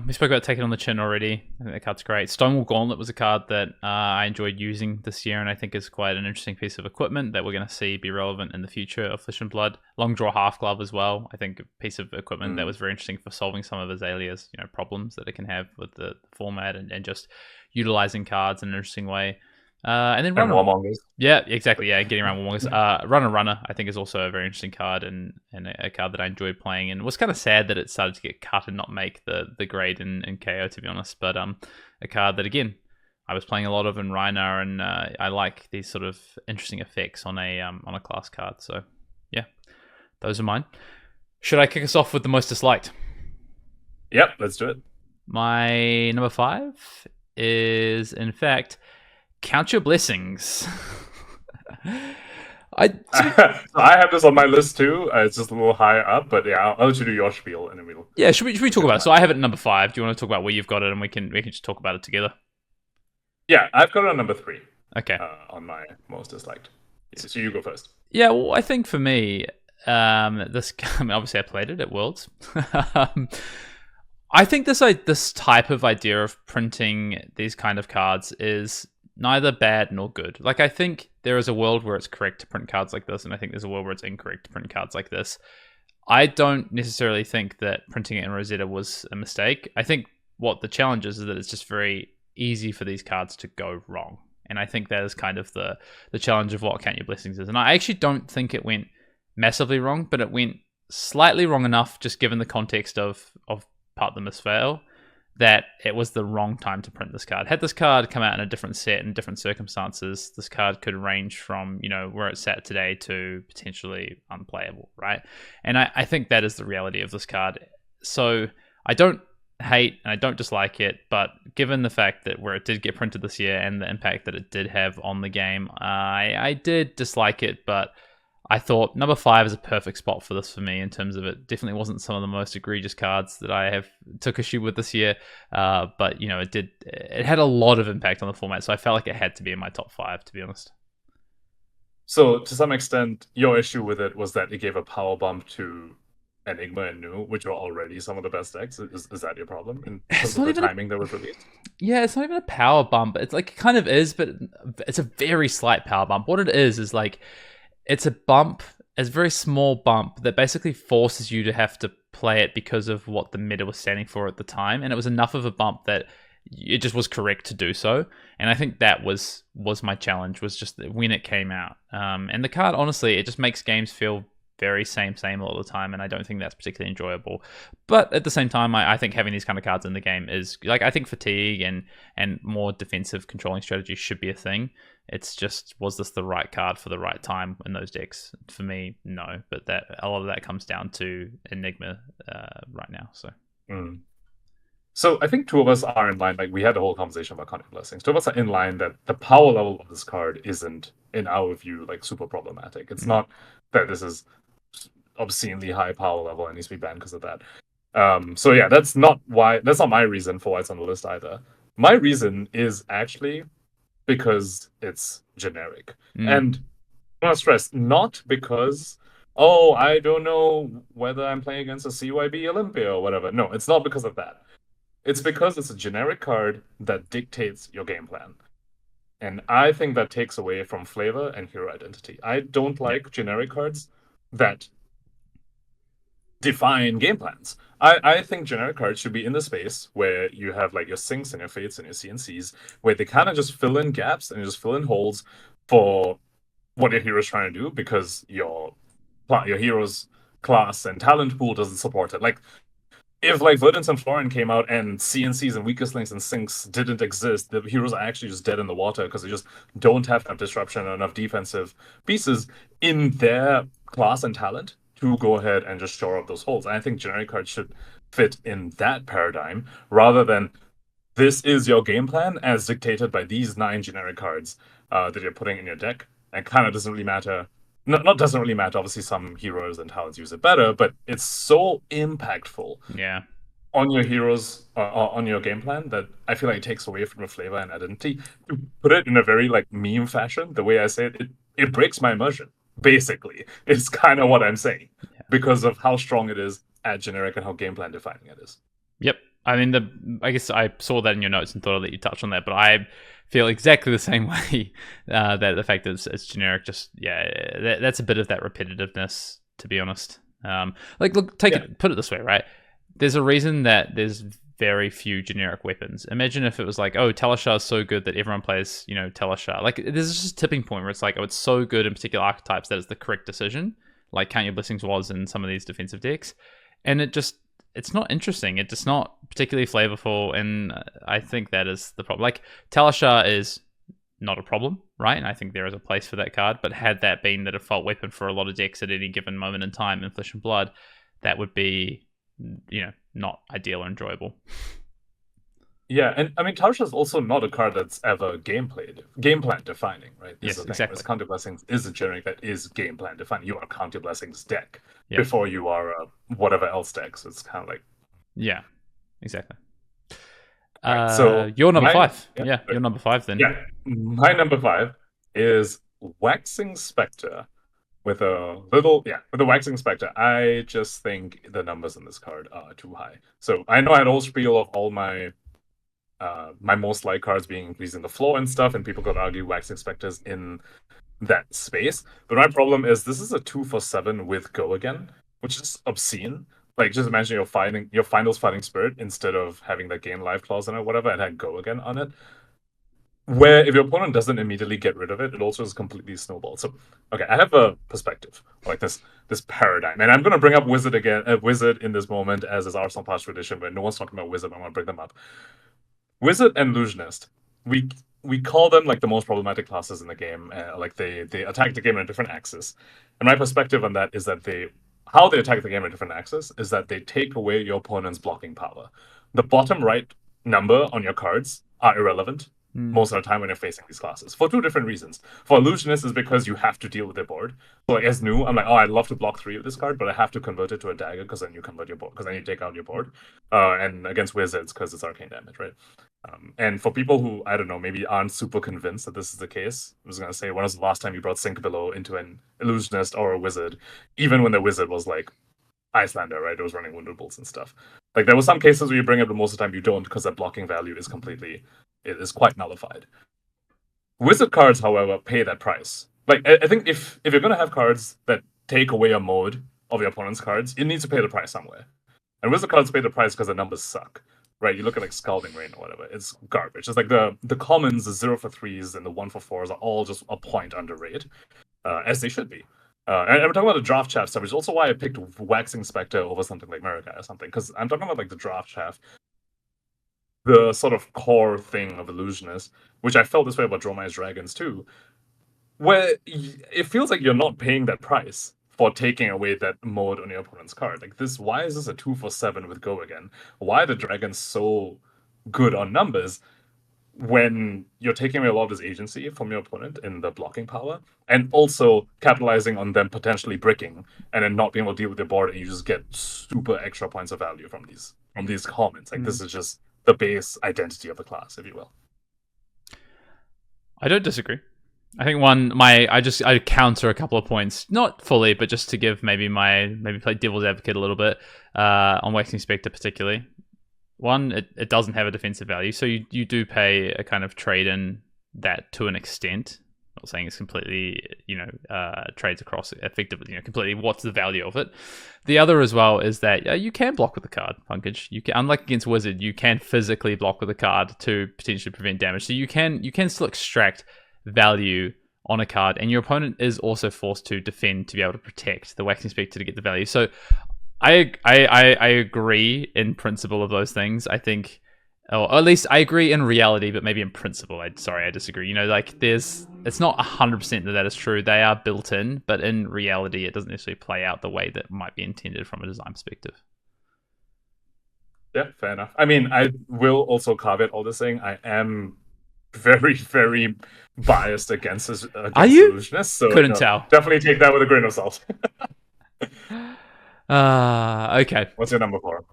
Speaker 2: We spoke about Taking on the Chin already. I think that card's great. Stonewall Gauntlet was a card that I enjoyed using this year, and I think is quite an interesting piece of equipment that we're going to see be relevant in the future of Flesh and Blood. Long Draw Half Glove as well. I think a piece of equipment that was very interesting for solving some of Azalea's problems that it can have with the format and just utilizing cards in an interesting way. And then
Speaker 3: And
Speaker 2: Runner.
Speaker 3: Warmongers.
Speaker 2: Yeah, exactly. Yeah, getting around Warmongers. Runner, I think, is also a very interesting card and a card that I enjoyed playing. And was kind of sad that it started to get cut and not make the grade in KO, to be honest. But a card that, again, I was playing a lot of in Rhina, and I like these sort of interesting effects on a class card. So, yeah, those are mine. Should I kick us off with the most disliked?
Speaker 3: Yep, let's do it.
Speaker 2: My number 5 is, in fact, Count Your Blessings.
Speaker 3: So I have this on my list too. It's just a little higher up, but yeah, I'll let you do your spiel and then we'll.
Speaker 2: Yeah, should we talk about it? So I have it at number 5. Do you want to talk about where you've got it, and we can just talk about it together?
Speaker 3: Yeah, I've got it on number 3.
Speaker 2: Okay.
Speaker 3: On my most disliked. So you go first.
Speaker 2: Yeah, well, I think for me, this. I mean, obviously I played it at Worlds. I think this type of idea of printing these kind of cards is neither bad nor good. Like, I think there is a world where it's correct to print cards like this, and I think there's a world where it's incorrect to print cards like this. I don't necessarily think that printing it in Rosetta was a mistake. I think what the challenge is that it's just very easy for these cards to go wrong. And I think that is kind of the challenge of what Count Your Blessings is. And I actually don't think it went massively wrong, but it went slightly wrong enough, just given the context of Part the Misfail, that it was the wrong time to print this card. Had this card come out in a different set in different circumstances, this card could range from, where it's sat today to potentially unplayable, right? And I think that is the reality of this card. So I don't hate and I don't dislike it, but given the fact that where it did get printed this year and the impact that it did have on the game, I did dislike it, but I thought number 5 is a perfect spot for this for me in terms of it definitely wasn't some of the most egregious cards that I have took issue with this year, but it had a lot of impact on the format, so I felt like it had to be in my top 5, to be honest.
Speaker 3: So to some extent, your issue with it was that it gave a power bump to Enigma and Nu, which are already some of the best decks. Is that your problem in terms of the timing that was released?
Speaker 2: Yeah, it's not even a power bump. It's like, it kind of is, but it's a very slight power bump. What it is like, it's a bump, it's a very small bump that basically forces you to have to play it because of what the meta was standing for at the time. And it was enough of a bump that it just was correct to do so. And I think that was my challenge, was just when it came out. And the card, honestly, it just makes games feel very same all the time, and I don't think that's particularly enjoyable. But at the same time, I think having these kind of cards in the game is, like, I think fatigue and more defensive controlling strategy should be a thing. It's just, was this the right card for the right time in those decks? For me, no. But that a lot of that comes down to Enigma right now.
Speaker 3: So I think two of us are in line. Like, we had a whole conversation about Count Your Blessings. Two of us are in line that the power level of this card isn't, in our view, like, super problematic. It's not that this is obscenely high power level and needs to be banned because of that. So yeah, that's not my reason for why it's on the list either. My reason is actually because it's generic. And I want to stress, not because, I don't know whether I'm playing against a CYB Olympia or whatever. No, it's not because of that. It's because it's a generic card that dictates your game plan. And I think that takes away from flavor and hero identity. I don't like generic cards that define game plans. I think generic cards should be in the space where you have, like, your sinks and your fates and your CNCs, where they kind of just fill in gaps and just fill in holes for what your hero's trying to do, because your hero's class and talent pool doesn't support it. Like, if, like, Verdance and Florin came out and CNCs and weakest links and sinks didn't exist, the heroes are actually just dead in the water because they just don't have enough disruption or enough defensive pieces in their class and talent to go ahead and just shore up those holes. And I think generic cards should fit in that paradigm, rather than this is your game plan as dictated by these 9 generic cards that you're putting in your deck. And kind of doesn't really matter. Not doesn't really matter. Obviously, some heroes and talents use it better, but it's so impactful on your heroes, on your game plan, that I feel like it takes away from the flavor and identity. To put it in a very, like, meme fashion, the way I say it breaks my immersion. Basically, it's kind of what I'm saying, because of how strong it is at generic and how game plan defining it is.
Speaker 2: Yep. I mean, I guess I saw that in your notes and thought I'd let you touch on that, but I feel exactly the same way. That the fact that it's generic, just that's a bit of that repetitiveness, to be honest. Like, look, put it this way, right? There's a reason that there's very few generic weapons. Imagine if it was like, oh, Talishar is so good that everyone plays, Talishar. Like, there's just a tipping point where it's like, oh, it's so good in particular archetypes that it's the correct decision, like Count Your Blessings was in some of these defensive decks. And it's not interesting. It's just not particularly flavorful, and I think that is the problem. Like, Talishar is not a problem, right? And I think there is a place for that card, but had that been the default weapon for a lot of decks at any given moment in time in Flesh and Blood, that would be, not ideal or enjoyable.
Speaker 3: Yeah, and I mean, Tarsha is also not a card that's ever game plan defining, right?
Speaker 2: Yes, exactly.
Speaker 3: Count Your Blessings is a generic that is game plan defining. You are Count Your Blessings deck
Speaker 2: before
Speaker 3: you are whatever else deck. So it's kind of like,
Speaker 2: yeah, exactly.
Speaker 3: Right, so
Speaker 2: you're number 5. Yeah, you're number 5 then.
Speaker 3: Yeah, my number 5 is Waxing Spectre. With a Waxing Spectre, I just think the numbers in this card are too high. So I know I had a whole spiel of all my my most liked cards being increasing the floor and stuff, and people could argue Waxing Spectres in that space. But my problem is this is a 2 for 7 with Go Again, which is obscene. Like, just imagine your finals fighting spirit instead of having that gain life clause in it, whatever, and had Go Again on it. Where if your opponent doesn't immediately get rid of it, it also is completely snowballed. So, okay, I have a perspective, like this paradigm, and I'm going to bring up Wizard again, Wizard in this moment, as is Arsenal past tradition, where no one's talking about Wizard. I'm going to bring them up. Wizard and Illusionist, we call them like the most problematic classes in the game. Like they attack the game on a different axis, and my perspective on that is that how they attack the game on a different axis is that they take away your opponent's blocking power. The bottom right number on your cards are irrelevant most of the time when you're facing these classes, for 2 different reasons. For Illusionist is because you have to deal with their board. So like, as new, I'm like, oh, I'd love to block 3 with this card, but I have to convert it to a dagger because then you convert your board, because then you take out your board. And against Wizards, because it's arcane damage, right? And for people who, I don't know, maybe aren't super convinced that this is the case, I was going to say, when was the last time you brought Sink Below into an Illusionist or a Wizard, even when the Wizard was like Icelander, right? It was running Wounded Bolts and stuff. Like, there were some cases where you bring it, but most of the time you don't, because that blocking value is quite nullified. Wizard cards, however, pay that price. Like, I think if you're going to have cards that take away a mode of your opponent's cards, it needs to pay the price somewhere. And Wizard cards pay the price because the numbers suck, right? You look at like Scalding Rain or whatever, it's garbage. It's like the commons, the 0 for 3s and the 1 for 4s are all just a point under rate, as they should be. And I'm talking about the draft shaft stuff, which is also why I picked Waxing Spectre over something like America or something, because I'm talking about like the draft shaft, the sort of core thing of Illusionist, which I felt this way about Dromai's Dragons too, where it feels like you're not paying that price for taking away that mode on your opponent's card. Like this, why is this a 2 for 7 with Go Again? Why are the Dragons so good on numbers when you're taking away a lot of this agency from your opponent in the blocking power, and also capitalizing on them potentially bricking and then not being able to deal with their board, and you just get super extra points of value from these comments. Like this is just the base identity of the class, if you will.
Speaker 2: I don't disagree. I think I counter a couple of points, not fully, but just to give maybe play devil's advocate a little bit on Waxing Spectre particularly. One, it doesn't have a defensive value, so you do pay a kind of trade in that to an extent. I'm not saying it's completely, trades across effectively, completely what's the value of it. The other as well is that you can block with the card, Pankaj. You can, unlike against Wizard, you can physically block with the card to potentially prevent damage. So you can still extract value on a card, and your opponent is also forced to defend to be able to protect the Waxing Spectre to get the value. So I agree in principle of those things. I think, or at least I agree in reality, but maybe in principle, I disagree. It's not 100% that is true. They are built in, but in reality, it doesn't necessarily play out the way that might be intended from a design perspective.
Speaker 3: Yeah, fair enough. I mean, I will also caveat all this saying I am very, very biased against
Speaker 2: Are you?
Speaker 3: Illusionists, so
Speaker 2: couldn't tell.
Speaker 3: Definitely take that with a grain of salt.
Speaker 2: Okay.
Speaker 3: What's your number 4?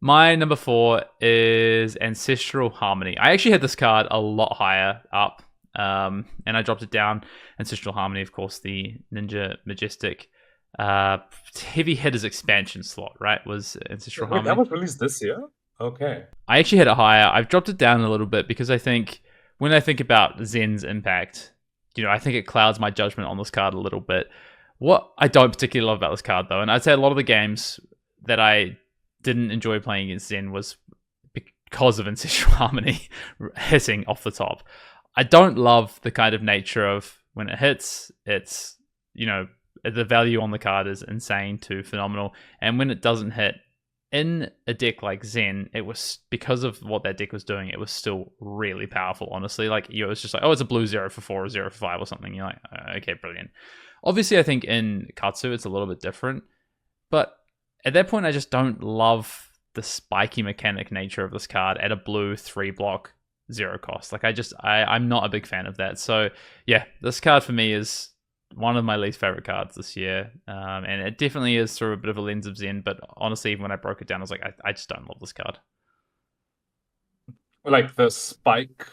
Speaker 2: My number 4 is Ancestral Harmony. I actually had this card a lot higher up, and I dropped it down. Ancestral Harmony, of course, the Ninja Majestic heavy hitters expansion slot, right? Was Ancestral Harmony.
Speaker 3: That was released this year? Okay.
Speaker 2: I actually had it higher. I've dropped it down a little bit because I think when I think about Zen's impact, I think it clouds my judgment on this card a little bit. What I don't particularly love about this card, though, and I'd say a lot of the games that I didn't enjoy playing against Zen was because of Ancestral Harmony hitting off the top. I don't love the kind of nature of when it hits, it's, the value on the card is insane to phenomenal. And when it doesn't hit, in a deck like Zen, it was, because of what that deck was doing, it was still really powerful, honestly. Like, it was just like, oh, it's a blue 0 for 4 or 0 for 5 or something. You're like, okay, brilliant. Obviously, I think in Katsu, it's a little bit different. But at that point, I just don't love the spiky mechanic nature of this card at a blue 3 block 0 cost. Like, I'm not a big fan of that. So, yeah, this card for me is one of my least favorite cards this year. And it definitely is through a bit of a lens of Zen. But honestly, even when I broke it down, I was like, I just don't love this card.
Speaker 3: Like, the spike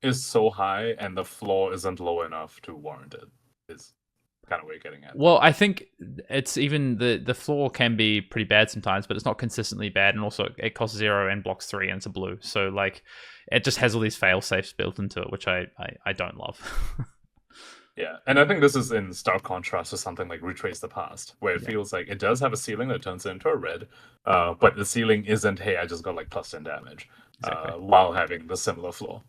Speaker 3: is so high and the floor isn't low enough to warrant it. Is kind of what you're getting at.
Speaker 2: Well, I think it's even the floor can be pretty bad sometimes, but it's not consistently bad. And also, it costs 0 and blocks 3 and it's a blue. So, like, it just has all these fail safes built into it, which I don't love.
Speaker 3: Yeah, and I think this is in stark contrast to something like Retrace the Past, where it feels like it does have a ceiling that turns it into a red, but the ceiling isn't, hey, I just got like +10 damage, while having the similar floor.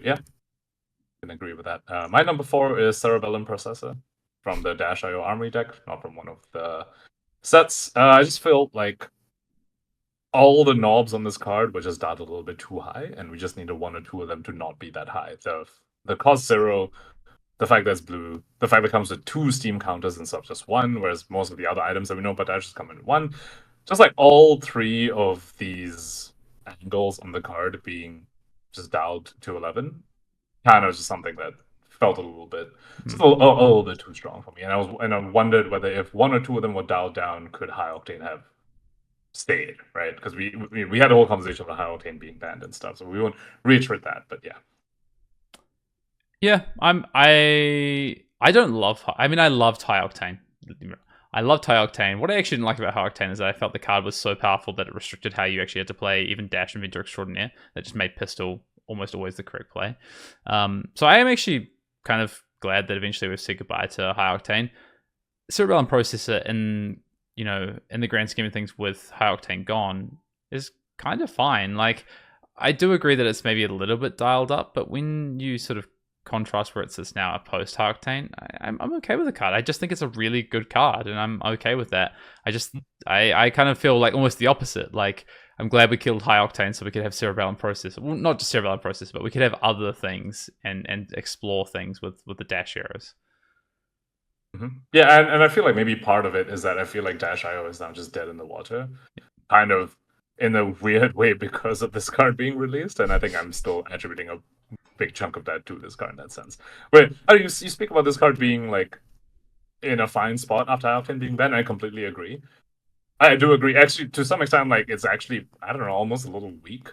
Speaker 3: Yeah, I can agree with that. My number 4 is Cerebellum Processor from the Dash.io Armory deck, not from one of the sets. I just feel like all the knobs on this card were just dialed a little bit too high, and we just needed 1 or 2 of them to not be that high. The cost 0... the fact that it's blue, the fact that it comes with 2 steam counters instead of just 1, whereas most of the other items that we know about Dash just come in 1. Just like all 3 of these angles on the card being just dialed to 11, kind of just something that felt a little bit little bit too strong for me. And I wondered whether if 1 or 2 of them were dialed down, could High Octane have stayed, right? Because we had a whole conversation about High Octane being banned and stuff, so we won't reiterate that, but yeah.
Speaker 2: Yeah, I don't love... I mean, I loved High Octane. I loved High Octane. What I actually didn't like about High Octane is that I felt the card was so powerful that it restricted how you actually had to play even Dash and Inventor Extraordinaire. That just made Pistol almost always the correct play. So I am actually kind of glad that eventually we've said goodbye to High Octane. Cerebellum Processor, in the grand scheme of things with High Octane gone, is kind of fine. Like, I do agree that it's maybe a little bit dialed up, but when you sort of contrast where it sits now at post High Octane, I'm okay with the card. I just think it's a really good card, and I'm okay with that. I kind of feel like almost the opposite. Like, I'm glad we killed High Octane so we could have Cerebellum Processor. Well, not just Cerebellum Processor, but we could have other things and explore things with the Dash arrows.
Speaker 3: Mm-hmm. Yeah, and I feel like maybe part of it is that I feel like Dash.io is now just dead in the water. Kind of in a weird way because of this card being released, and I think I'm still attributing a big chunk of that to this card in that sense. But you speak about this card being like in a fine spot after Octane being banned. I completely agree. I do agree. Actually, to some extent, like, it's actually, I don't know, almost a little weak,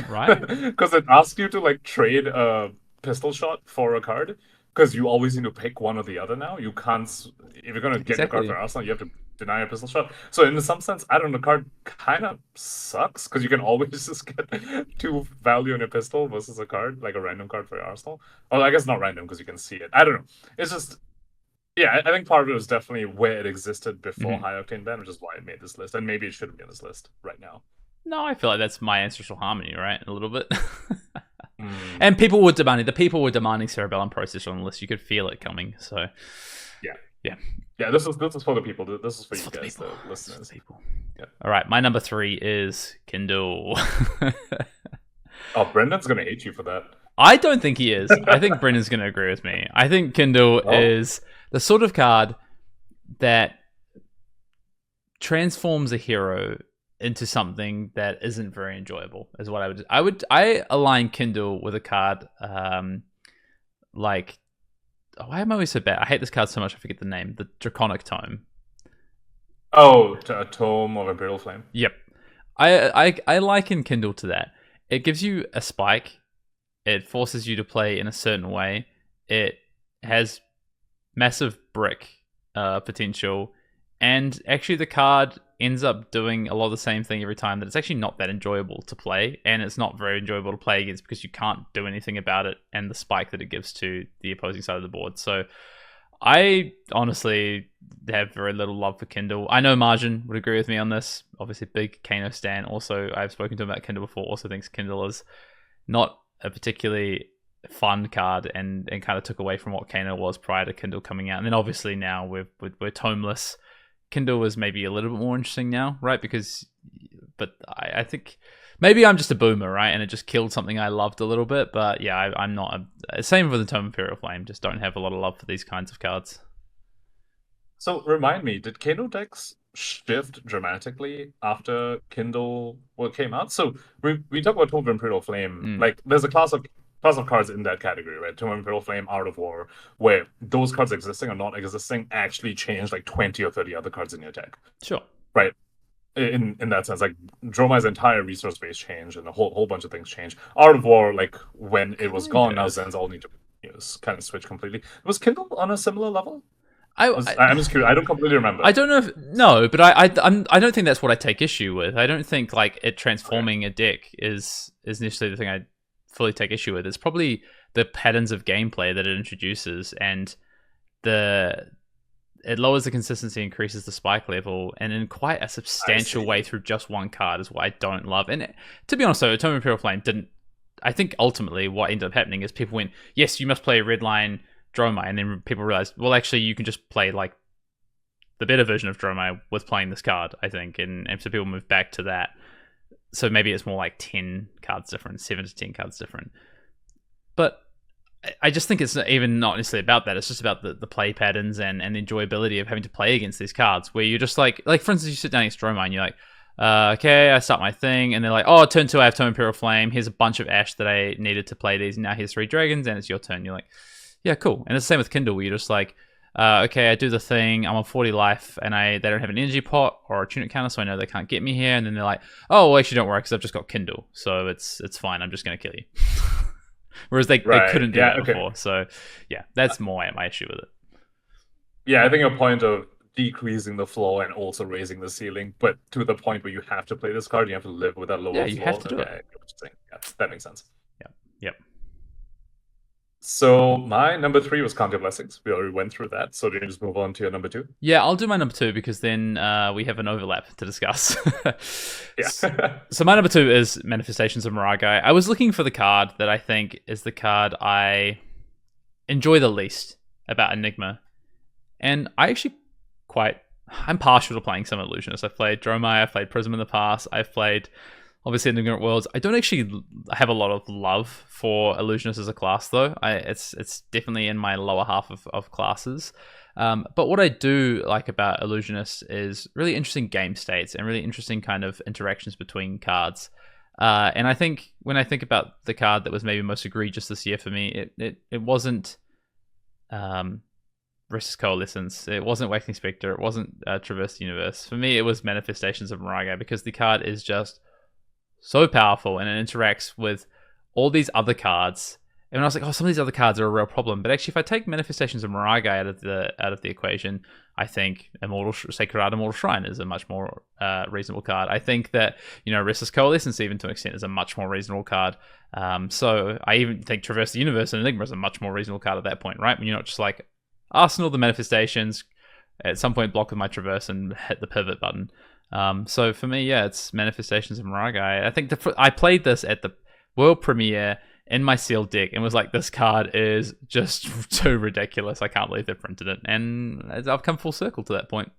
Speaker 2: right?
Speaker 3: Because it asks you to like trade a pistol shot for a card, because you always need to pick one or the other now. You can't, if you're gonna get a card for Arsenal, you have to deny a pistol shot. So in some sense, I don't know, the card kind of sucks, because you can always just get 2 value in a pistol versus a card, like a random card for Arsenal. Or I guess not random, because you can see it. I don't know. It's just, yeah, I think part of it was definitely where it existed before High Octane ban, which is why it made this list. And maybe it shouldn't be on this list right now.
Speaker 2: No, I feel like that's my Ancestral Harmony, right? A little bit. And people were demanding Cerebellum Processor on the list. You could feel it coming. So, yeah. This
Speaker 3: is for the people. This is for you guys, the listeners.
Speaker 2: People. Yeah. All right, my number 3 is Kindle.
Speaker 3: Oh, Brendan's gonna hate you for that.
Speaker 2: I don't think he is. I think Brendan's gonna agree with me. I think Kindle is the sort of card that transforms a hero into something that isn't very enjoyable, is what I align Kindle with a card like, why am I always so bad? I hate this card so much I forget the name. The Draconic Tome.
Speaker 3: Oh, a Tome of Imperial Flame.
Speaker 2: Yep. I liken Kindle to that. It gives you a spike. It forces you to play in a certain way. It has massive brick potential. And actually the card ends up doing a lot of the same thing every time, that it's actually not that enjoyable to play, and it's not very enjoyable to play against because you can't do anything about it and the spike that it gives to the opposing side of the board. So I honestly have very little love for Kindle. I know Margin would agree with me on this. Obviously, big Kano stan. Also, I've spoken to him about Kindle before. Also thinks Kindle is not a particularly fun card and kind of took away from what Kano was prior to Kindle coming out. And then obviously now we're tomeless. Kindle is maybe a little bit more interesting now, right? But I think maybe I'm just a boomer, right? And it just killed something I loved a little bit. But yeah, I'm not. Same with the Tome Imperial Flame. Just don't have a lot of love for these kinds of cards.
Speaker 3: So remind me, did Kano decks shift dramatically after Kindle came out? So we talk about Tome of Imperial Flame. Like there's a class of cards in that category, right? Tome of Imperial Flame, Art of War, where those cards existing or not existing actually change like 20 or 30 other cards in your deck.
Speaker 2: Sure.
Speaker 3: Right. In that sense, like Dromai's entire resource base changed and a whole bunch of things changed. Art of War, like when it was gone, now Zens all need to kind of switch completely. Was Kindle on a similar level? I'm just curious. I don't completely remember.
Speaker 2: I don't know but I don't think that's what I take issue with. I don't think like it transforming a deck is necessarily the thing I fully take issue with. It's probably the patterns of gameplay that it introduces, and it lowers the consistency, increases the spike level, and in quite a substantial way through just one card is what I don't love. And to be honest, though, Tome of Imperial Flame didn't. I think ultimately what ended up happening is people went, yes, you must play a red line Dromai, and then people realized, well, actually, you can just play like the better version of Dromai with playing this card, I think, and so people move back to that. So maybe it's more like 10 cards different, 7 to 10 cards different. But I just think it's even not necessarily about that. It's just about the play patterns and the enjoyability of having to play against these cards, where you're just like for instance, you sit down against Dromai and you're like, okay, I start my thing, and they're like, oh, turn 2, I have Tome Imperial Flame. Here's a bunch of Ash that I needed to play these. Now here's 3 dragons, and it's your turn. You're like, yeah, cool. And it's the same with Kindle, where you're just like, okay, I do the thing, I'm on 40 life, and they don't have an energy pot or a tunic counter, so I know they can't get me here. And then they're like, oh, well, actually don't worry, because I've just got Kindle, so it's fine, I'm just going to kill you. Whereas they couldn't do that before. So yeah, that's more my issue with it.
Speaker 3: Yeah, I think a point of decreasing the floor and also raising the ceiling, but to the point where you have to play this card, you have to live with that lower floor.
Speaker 2: Yeah, you have to do it.
Speaker 3: Yeah, that makes sense.
Speaker 2: Yep.
Speaker 3: So my number 3 was Count Your Blessings. We already went through that. So do you just move on to your number 2?
Speaker 2: Yeah, I'll do my number 2 because then we have an overlap to discuss.
Speaker 3: Yeah.
Speaker 2: So my number 2 is Manifestations of Miragai. I was looking for the card that I think is the card I enjoy the least about Enigma. And I actually I'm partial to playing some Illusionists. I've played Dromai, I've played Prism in the past, I've played obviously Enigma Worlds. I don't actually have a lot of love for Illusionists as a class, though. It's definitely in my lower half of classes. But what I do like about Illusionists is really interesting game states and really interesting kind of interactions between cards. And I think when I think about the card that was maybe most egregious this year for me, it wasn't Restless Coalescence, it wasn't Waxing Spectre, it wasn't Traverse the Universe. For me, it was Manifestations of Miragai, because the card is just so powerful and it interacts with all these other cards. And I was like, oh, some of these other cards are a real problem. But actually, if I take Manifestations of Miragai out of the equation, I think Sacred Art Immortal Shrine is a much more reasonable card. I think that, Restless Coalescence, even to an extent, is a much more reasonable card. So I even think Traverse the Universe and Enigma is a much more reasonable card at that point, right? When you're not just like, Arsenal the Manifestations, at some point block with my Traverse and hit the pivot button. So for me, yeah, it's Manifestations of Miragai. I think I played this at the world premiere in my sealed deck and was like, this card is just too ridiculous. I can't believe they printed it. And I've come full circle to that point.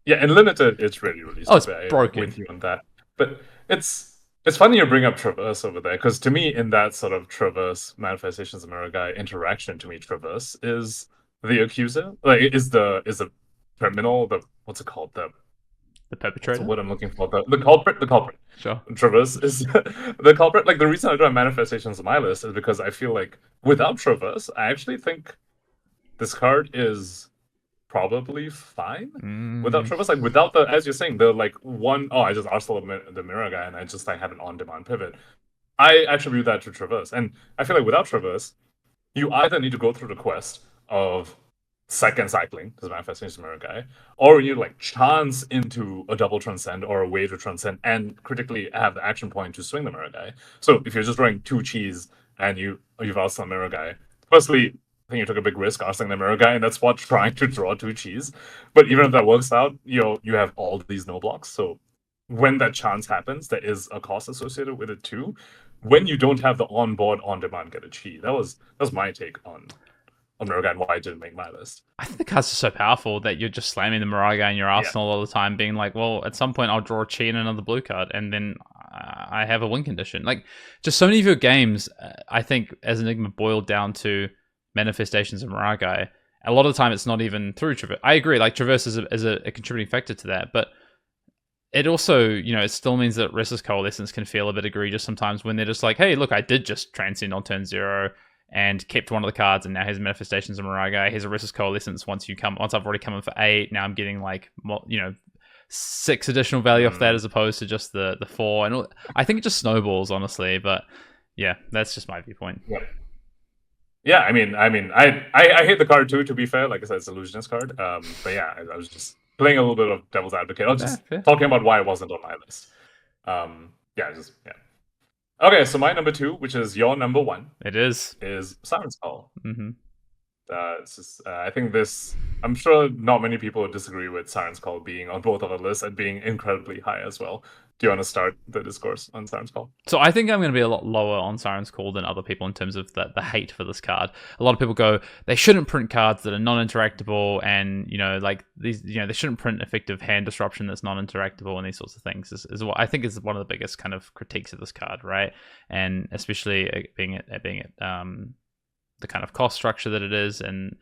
Speaker 3: Yeah, in Limited, it's really, really
Speaker 2: it's broken.
Speaker 3: With you on that. But it's funny you bring up Traverse over there, because to me, in that sort of Traverse Manifestations of Miragai interaction, to me, Traverse is the accuser. Like, is the criminal, what's it called? The
Speaker 2: perpetrator?
Speaker 3: What I'm looking for. The culprit.
Speaker 2: Sure.
Speaker 3: Traverse is the culprit. Like, the reason I don't have Manifestations on my list is because I feel like without Traverse, I actually think this card is probably fine without Traverse. Like, without as you're saying, I just Arsenal the Miragai and I just have an on-demand pivot. I attribute that to Traverse. And I feel like without Traverse, you either need to go through the quest of second cycling, because Manifestation Miragai, or you chance into a double transcend or a way to transcend and critically have the action point to swing the Miragai. So if you're just drawing 2 cheese and you've Arsenal Miragai, firstly, think you took a big risk asking the mirror guy in that spot trying to draw 2 cheese. But even if that works out, you have all these no blocks. So when that chance happens, there is a cost associated with it too. When you don't have the on-board, on-demand get a chi. That was my take on mirror guy and why I didn't make my list.
Speaker 2: I think the cards are so powerful that you're just slamming the Mirage guy in your arsenal all the time, being like, well, at some point I'll draw a chi and another blue card, and then I have a win condition. Like, just so many of your games, I think, as Enigma boiled down to manifestations of Mirage guy. A lot of the time it's not even through Traverse. I agree, like, Traverse is a contributing factor to that, but it also, it still means that Restless Coalescence can feel a bit egregious sometimes when they're just like, hey, look, I did just transcend on turn 0 and kept one of the cards, and now his manifestations of Mirage guy. Here's a Restless Coalescence once I've already come in for 8. Now I'm getting like 6 additional value off that as opposed to just the 4. And I think it just snowballs, honestly. But yeah, that's just my viewpoint.
Speaker 3: Yeah, I mean, I hate the card too. To be fair, like I said, it's an illusionist card. But yeah, I was just playing a little bit of devil's advocate. I was just talking about why it wasn't on my list. Yeah. Okay, so my number 2, which is your number 1, is Siren's Call.
Speaker 2: Mm-hmm.
Speaker 3: I think I'm sure not many people would disagree with Siren's Call being on both of our lists and being incredibly high as well. Do you want to start the discourse on Siren's Call?
Speaker 2: So I think I'm going to be a lot lower on Siren's Call than other people in terms of the hate for this card. A lot of people go, they shouldn't print cards that are non-interactable, and like these, they shouldn't print effective hand disruption that's non-interactable, and these sorts of things is what I think is one of the biggest kind of critiques of this card, right? And especially being it the kind of cost structure that it is and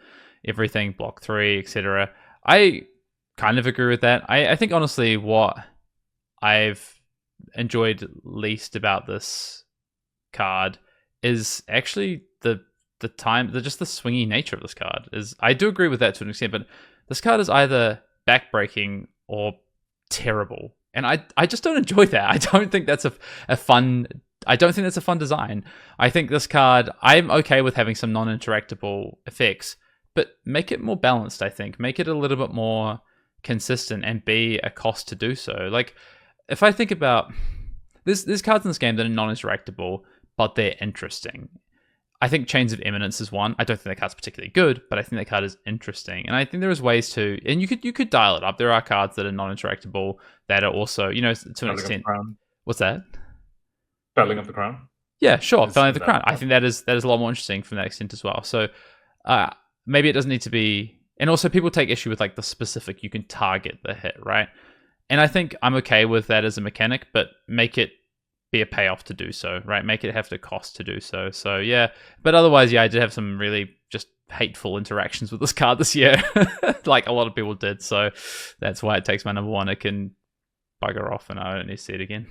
Speaker 2: everything, block 3, etc. I kind of agree with that. I think honestly what I've enjoyed least about this card is actually the swingy nature of this card. I do agree with that to an extent, but this card is either backbreaking or terrible, and I just don't enjoy that. I don't think that's a fun design. I think this card, I'm okay with having some non-interactable effects, but make it more balanced, I think. Make it a little bit more consistent and be a cost to do so. Like, if I think about... There's cards in this game that are non-interactable, but they're interesting. I think Chains of Eminence is one. I don't think that card's particularly good, but I think that card is interesting. And I think there is ways to... And you could dial it up. There are cards that are non-interactable that are also, to an extent... What's that?
Speaker 3: Felling of the Crown?
Speaker 2: Yeah, sure. Felling of the Crown. I think that is a lot more interesting from that extent as well. So maybe it doesn't need to be... And also people take issue with like the specific, you can target the hit, right? And I think I'm okay with that as a mechanic, but make it be a payoff to do so, right? Make it have to cost to do so. So yeah, but otherwise, yeah, I did have some really just hateful interactions with this card this year, like a lot of people did. So that's why it takes my number 1. It can bugger off, and I don't need to see it again.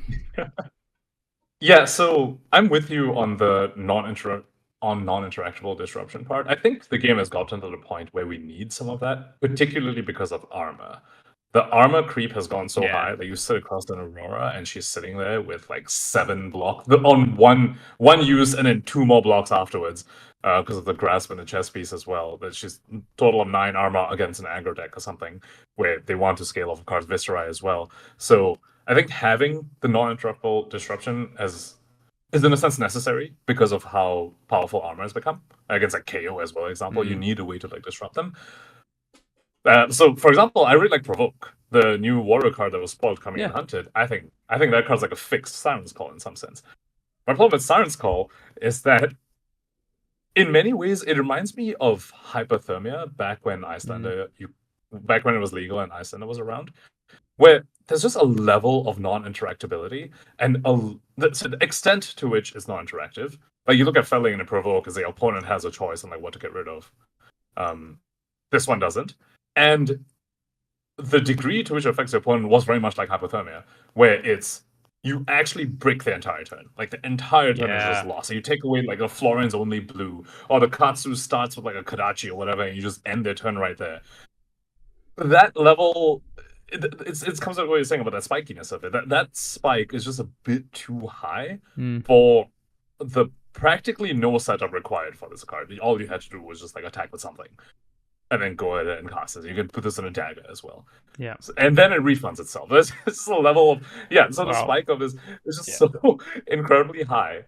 Speaker 3: Yeah, so I'm with you on the non-interactable disruption part. I think the game has gotten to the point where we need some of that, particularly because of armor. The armor creep has gone so high that you sit across an Aurora and she's sitting there with like 7 blocks on one use and then 2 more blocks afterwards because of the grasp and the chess piece as well. That she's total of 9 armor against an aggro deck or something where they want to scale off of cards Viscerai as well. So I think having the non-interruptible disruption is in a sense necessary because of how powerful armor has become against like KO as well. Example, you need a way to like disrupt them. So, for example, I really like Provoke, the new warrior card that was spoiled coming in Hunted. I think that card's like a fixed Siren's Call in some sense. My problem with Siren's Call is that in many ways it reminds me of Hypothermia back when back when it was legal and Icelander was around, where there's just a level of non-interactability and the extent to which it's non-interactive. Like you look at Felling and a Provoke as the opponent has a choice on like what to get rid of. This one doesn't. And the degree to which it affects the opponent was very much like Hypothermia, where it's you actually break the entire turn. Like the entire turn is just lost. So you take away like the Florian's only blue, or the Katsu starts with like a Kadachi or whatever, and you just end their turn right there. That level, it comes out what you're saying about that spikiness of it. That spike is just a bit too high for the practically no setup required for this card. All you had to do was just like attack with something. And then go ahead and cast it. You can put this in a dagger as well.
Speaker 2: Yeah.
Speaker 3: And then it refunds itself. It's a level of... Yeah, so the spike of this is just so incredibly high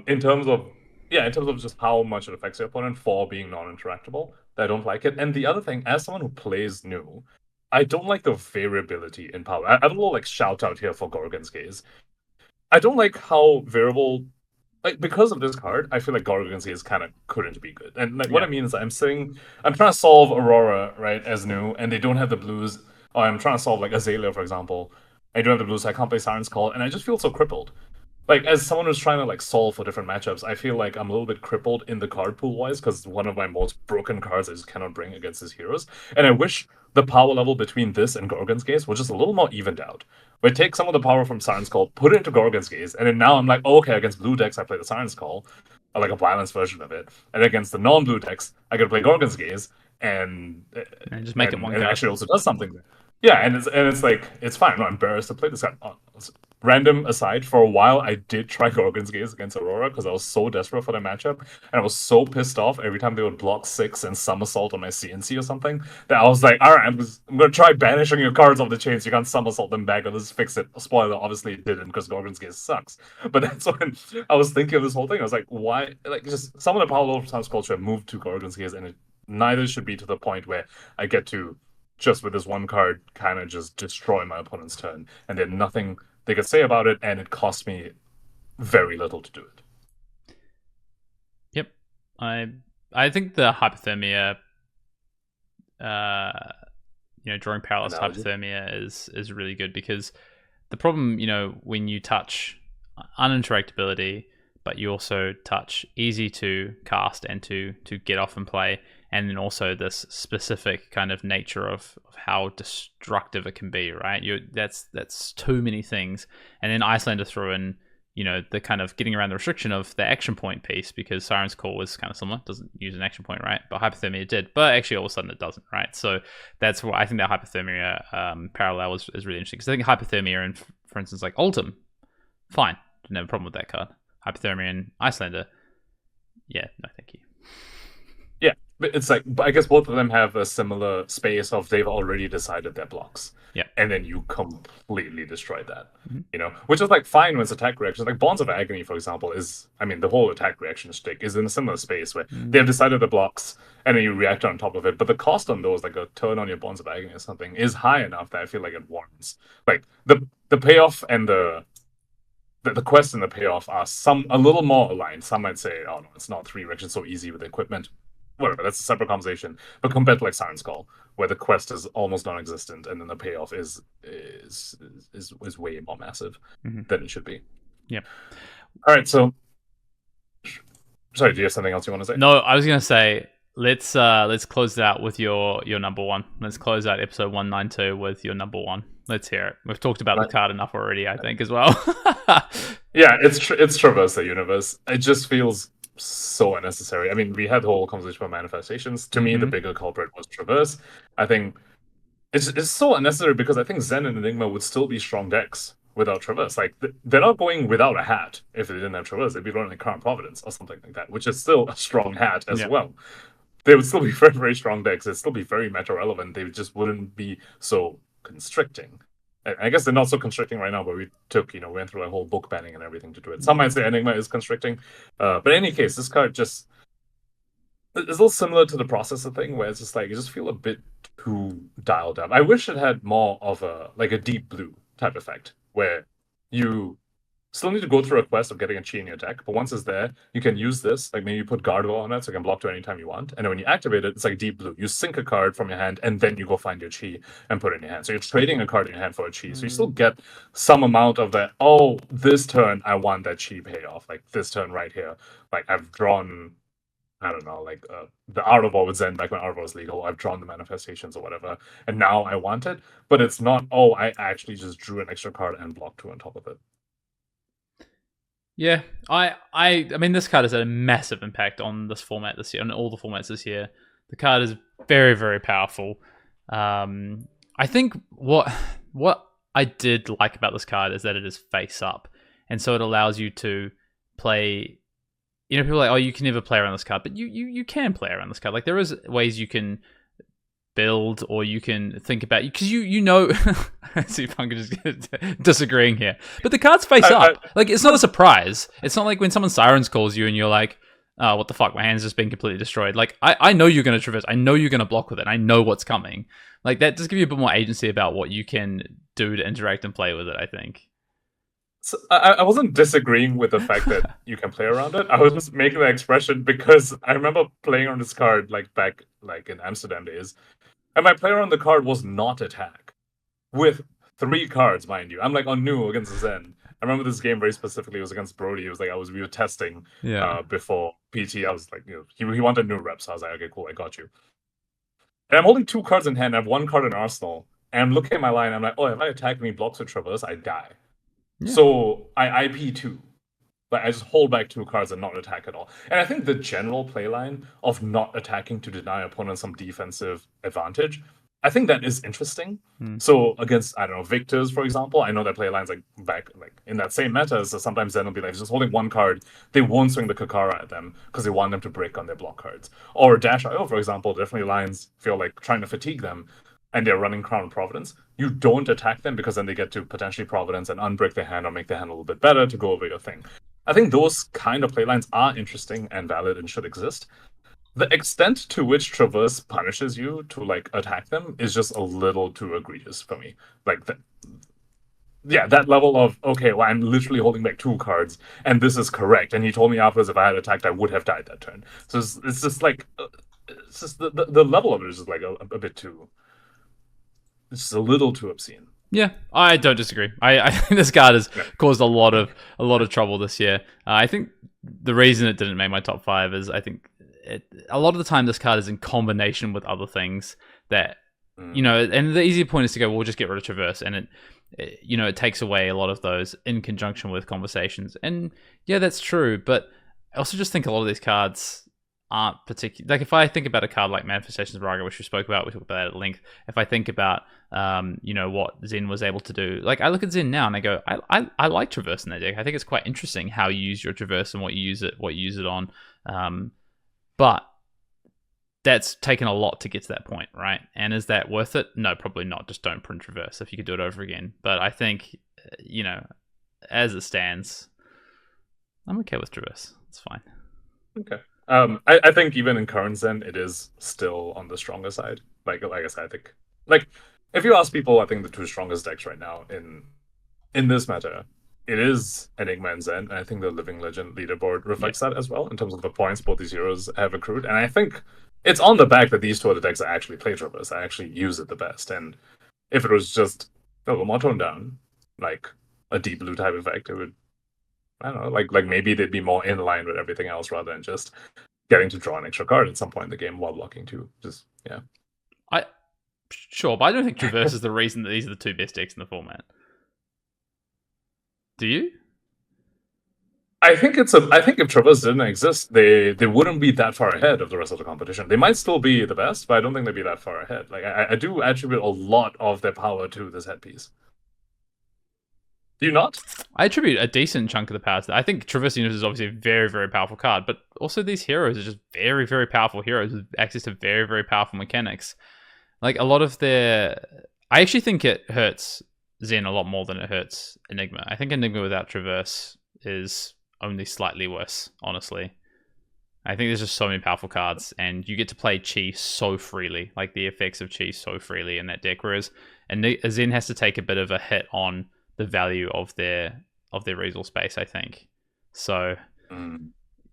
Speaker 3: in terms of in terms of just how much it affects your opponent for being non-interactable, I don't like it. And the other thing, as someone who plays new, I don't like the variability in power. I have a little like shout out here for Gorgon's Gaze. I don't like how variable, like, because of this card, I feel like Gorgon's Gaze kind of couldn't be good. And like what I mean is I'm trying to solve Aurora, right, as new, and they don't have the blues. Or I'm trying to solve like Azalea, for example. I don't have the blues, so I can't play Siren's Call, and I just feel so crippled. Like, as someone who's trying to like solve for different matchups, I feel like I'm a little bit crippled in the card pool wise, because one of my most broken cards I just cannot bring against his heroes. And I wish the power level between this and Gorgon's Gaze was just a little more evened out. Where I take some of the power from Siren's Call, put it into Gorgon's Gaze, and then now I'm like, oh, okay, against blue decks I play the Siren's Call, or like a balanced version of it. And against the non-blue decks, I gotta play Gorgon's Gaze, and
Speaker 2: just make it one
Speaker 3: and
Speaker 2: card.
Speaker 3: it actually also does something there. Yeah, and it's like, it's fine. I'm not embarrassed to play this card. Random aside, for a while I did try Gorgon's Gaze against Aurora because I was so desperate for the matchup, and I was so pissed off every time they would block 6 and somersault on my CNC or something that I was like, alright, I'm gonna try banishing your cards off the chain so you can't somersault them back, or let's fix it. Spoiler, obviously it didn't because Gorgon's Gaze sucks. But that's when I was thinking of this whole thing. I was like, why? Like, just some of the power level of Times Culture moved to Gorgon's Gaze, and it neither should be to the point where I get to, just with this one card, kind of just destroy my opponent's turn, and then nothing they could say about it, and it cost me very little to do it.
Speaker 2: Yep, I think the hypothermia, drawing powerless hypothermia is really good, because the problem, when you touch uninteractability, but you also touch easy to cast and to get off and play, and then also this specific kind of nature of how destructive it can be, right? That's too many things. And then Icelander threw in, the kind of getting around the restriction of the action point piece, because Siren's Call was kind of similar, doesn't use an action point, right? But Hypothermia did, but actually all of a sudden it doesn't, right? So that's why I think that Hypothermia parallel is really interesting, because I think Hypothermia and, for instance, like Ultim, fine, didn't have a problem with that card. Hypothermia and Icelander, yeah, no thank you.
Speaker 3: Yeah, but it's like, I guess both of them have a similar space of they've already decided their blocks.
Speaker 2: Yeah.
Speaker 3: And then you completely destroy that. Which is like fine when it's attack reactions. Like Bonds of Agony, for example, the whole attack reaction stick is in a similar space where they've decided the blocks and then you react on top of it. But the cost on those, like a turn on your Bonds of Agony or something, is high enough that I feel like it warrants. Like the payoff and the quest and the payoff are a little more aligned. Some might say, oh no, it's not 3 reactions so easy with equipment. Whatever, that's a separate conversation. But compared to like Siren's Call, where the quest is almost non-existent and then the payoff is way more massive than it should be.
Speaker 2: Yeah.
Speaker 3: All right, so sorry, do you have something else you want to say?
Speaker 2: No, I was gonna say let's close it out with your number one. Let's close out episode 192 with your number one. Let's hear it. We've talked about the card enough already, I think, as well.
Speaker 3: Yeah, it's Traverse the Universe. It just feels so unnecessary. I mean, we had the whole conversation about manifestations. To me, the bigger culprit was Traverse. I think it's so unnecessary because I think Zen and Enigma would still be strong decks without Traverse. Like, they're not going without a hat if they didn't have Traverse. They'd be running like Current Providence or something like that, which is still a strong hat as well. They would still be very, very strong decks. They'd still be very meta relevant. They just wouldn't be so constricting. I guess they're not so constricting right now, but we went through a whole book banning and everything to do it. Some might say Enigma is constricting. But in any case, this card just is a little similar to the Processor thing, where it's just like, you just feel a bit too dialed up. I wish it had more of a deep blue type effect, where you still need to go through a quest of getting a chi in your deck, but once it's there, you can use this, like maybe you put Guardwall on it so you can block to anytime you want, and then when you activate it, it's like deep blue. You sink a card from your hand, and then you go find your chi and put it in your hand. So you're trading a card in your hand for a chi, so you still get some amount of that, oh, this turn I want that chi payoff, like this turn right here. Like, I've drawn, I don't know, like the Art of War with Zen back when Art of War was legal. I've drawn the manifestations or whatever, and now I want it, but it's not, oh, I actually just drew an extra card and blocked 2 on top of it.
Speaker 2: Yeah, I mean, this card has had a massive impact on this format this year, on all the formats this year. The card is very, very powerful. I think what I did like about this card is that it is face up, and so it allows you to play. People are like, oh, you can never play around this card, but you can play around this card. Like, there is ways you can build, or you can think about, because I see Pankaj is disagreeing here, but the card's face up. Like, it's not a surprise. It's not like when someone Sirens calls you and you're like, oh, what the fuck, my hand's just been completely destroyed. Like, I know you're going to traverse. I know you're going to block with it. I know what's coming. Like, that does give you a bit more agency about what you can do to interact and play with it, I think.
Speaker 3: So I wasn't disagreeing with the fact that you can play around it. I was just making the expression because I remember playing on this card back in Amsterdam days, and my play around the card was not attack, with 3 cards, mind you. I'm like on new against Zen. I remember this game very specifically. It was against Brody. It was like we were testing before PT. I was like, he wanted new reps. So I was like, okay, cool, I got you. And I'm holding 2 cards in hand. I have 1 card in arsenal, and I'm looking at my line. I'm like, oh, if I attack me, blocks with Traverse, I die. Yeah. So I IP 2. Like, I just hold back 2 cards and not attack at all. And I think the general playline of not attacking to deny opponents some defensive advantage, I think that is interesting. So against, I don't know, Victors, for example, I know that playlines back in that same meta, so sometimes Zen will be like just holding 1 card, they won't swing the Kakara at them because they want them to break on their block cards. Or Dash.io, for example, definitely lines feel like trying to fatigue them, and they're running Crown Providence. You don't attack them because then they get to potentially Providence and unbreak their hand or make their hand a little bit better to go over your thing. I think those kind of playlines are interesting and valid and should exist. The extent to which Traverse punishes you to attack them is just a little too egregious for me. That level of, okay, well, I'm literally holding back 2 cards and this is correct. And he told me afterwards if I had attacked, I would have died that turn. So it's just it's just the level of it is just a bit too. It's just a little too obscene.
Speaker 2: Yeah, I don't disagree. I think this card has caused a lot of trouble this year. I think the reason it didn't make my top 5 is I think a lot of the time this card is in combination with other things that and the easier point is to go, well, we'll just get rid of Traverse, and it takes away a lot of those in conjunction with conversations. And yeah, that's true, but I also just think a lot of these cards aren't particular. Like, if I think about a card like Manifestations of Raga, which we spoke about that at length, if I think about what Zen was able to do, like, I look at Zen now and I go, I like Traverse in that deck. I think it's quite interesting how you use your Traverse and what you use it on. But that's taken a lot to get to that point, right? And is that worth it? No, probably not. Just don't print Traverse if you could do it over again. But I think, as it stands, I'm okay with Traverse. It's fine.
Speaker 3: Okay. I think even in current Zen, it is still on the stronger side. Like I said, I think, if you ask people, I think the 2 strongest decks right now in this meta, it is Enigma and Zen, and I think the Living Legend leaderboard reflects that as well in terms of the points both these heroes have accrued. And I think it's on the back that these 2 are the decks that actually play Traverse. I actually use it the best. And if it was just a little more toned down, like a deep blue type effect, it would, I don't know, like maybe they'd be more in line with everything else rather than just getting to draw an extra card at some point in the game while blocking too.
Speaker 2: Sure, but I don't think Traverse is the reason that these are the 2 best decks in the format. Do you?
Speaker 3: I think if Traverse didn't exist, they wouldn't be that far ahead of the rest of the competition. They might still be the best, but I don't think they'd be that far ahead. Like, I do attribute a lot of their power to this headpiece. Do you not?
Speaker 2: I attribute a decent chunk of the power to that. I think Traverse Universe is obviously a very, very powerful card, but also these heroes are just very, very powerful heroes with access to very, very powerful mechanics. Like, a lot of I actually think it hurts Zen a lot more than it hurts Enigma. I think Enigma without Traverse is only slightly worse, honestly. I think there's just so many powerful cards, and you get to play Chi so freely, like the effects of Chi so freely in that deck, whereas Zen has to take a bit of a hit on the value of their resource space, I think. So,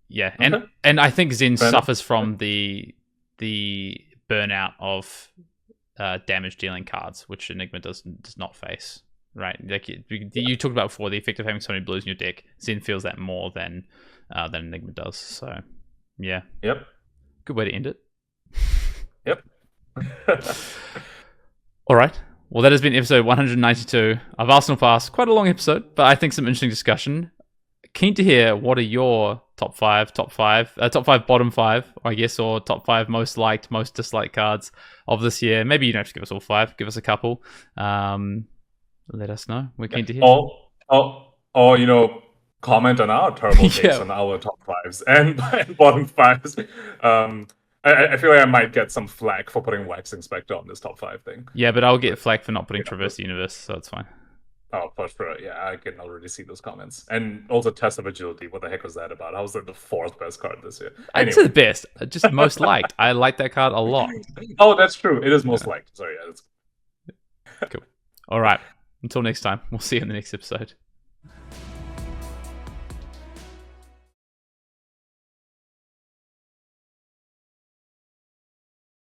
Speaker 2: yeah.
Speaker 3: Okay.
Speaker 2: And I think Zen suffers from the burnout of damage dealing cards, which Enigma does not face, right? Like you talked about before, the effect of having so many blues in your deck. Zen feels that more than Enigma does. So, yeah.
Speaker 3: Yep.
Speaker 2: Good way to end it.
Speaker 3: Yep.
Speaker 2: All right. Well, that has been episode 192 of Arsenal Pass. Quite a long episode, but I think some interesting discussion. Keen to hear what are your top five, bottom 5, I guess, or top 5 most liked, most disliked cards of this year. Maybe you don't have to give us all 5. Give us a couple. Let us know. We're keen to hear.
Speaker 3: Or comment on our terrible takes on our top 5s and bottom 5s. I feel like I might get some flack for putting Wax Inspector on this top 5 thing.
Speaker 2: Yeah, but I'll get flack for not putting Traverse Universe, so it's fine.
Speaker 3: Oh, for sure. Yeah, I can already see those comments. And also Test of Agility. What the heck was that about? How was that the fourth best card this year?
Speaker 2: I'd say the best, just most liked. I like that card a lot.
Speaker 3: Oh, that's true. It is most liked. Sorry, yeah, that's
Speaker 2: Cool. All right. Until next time, we'll see you in the next episode.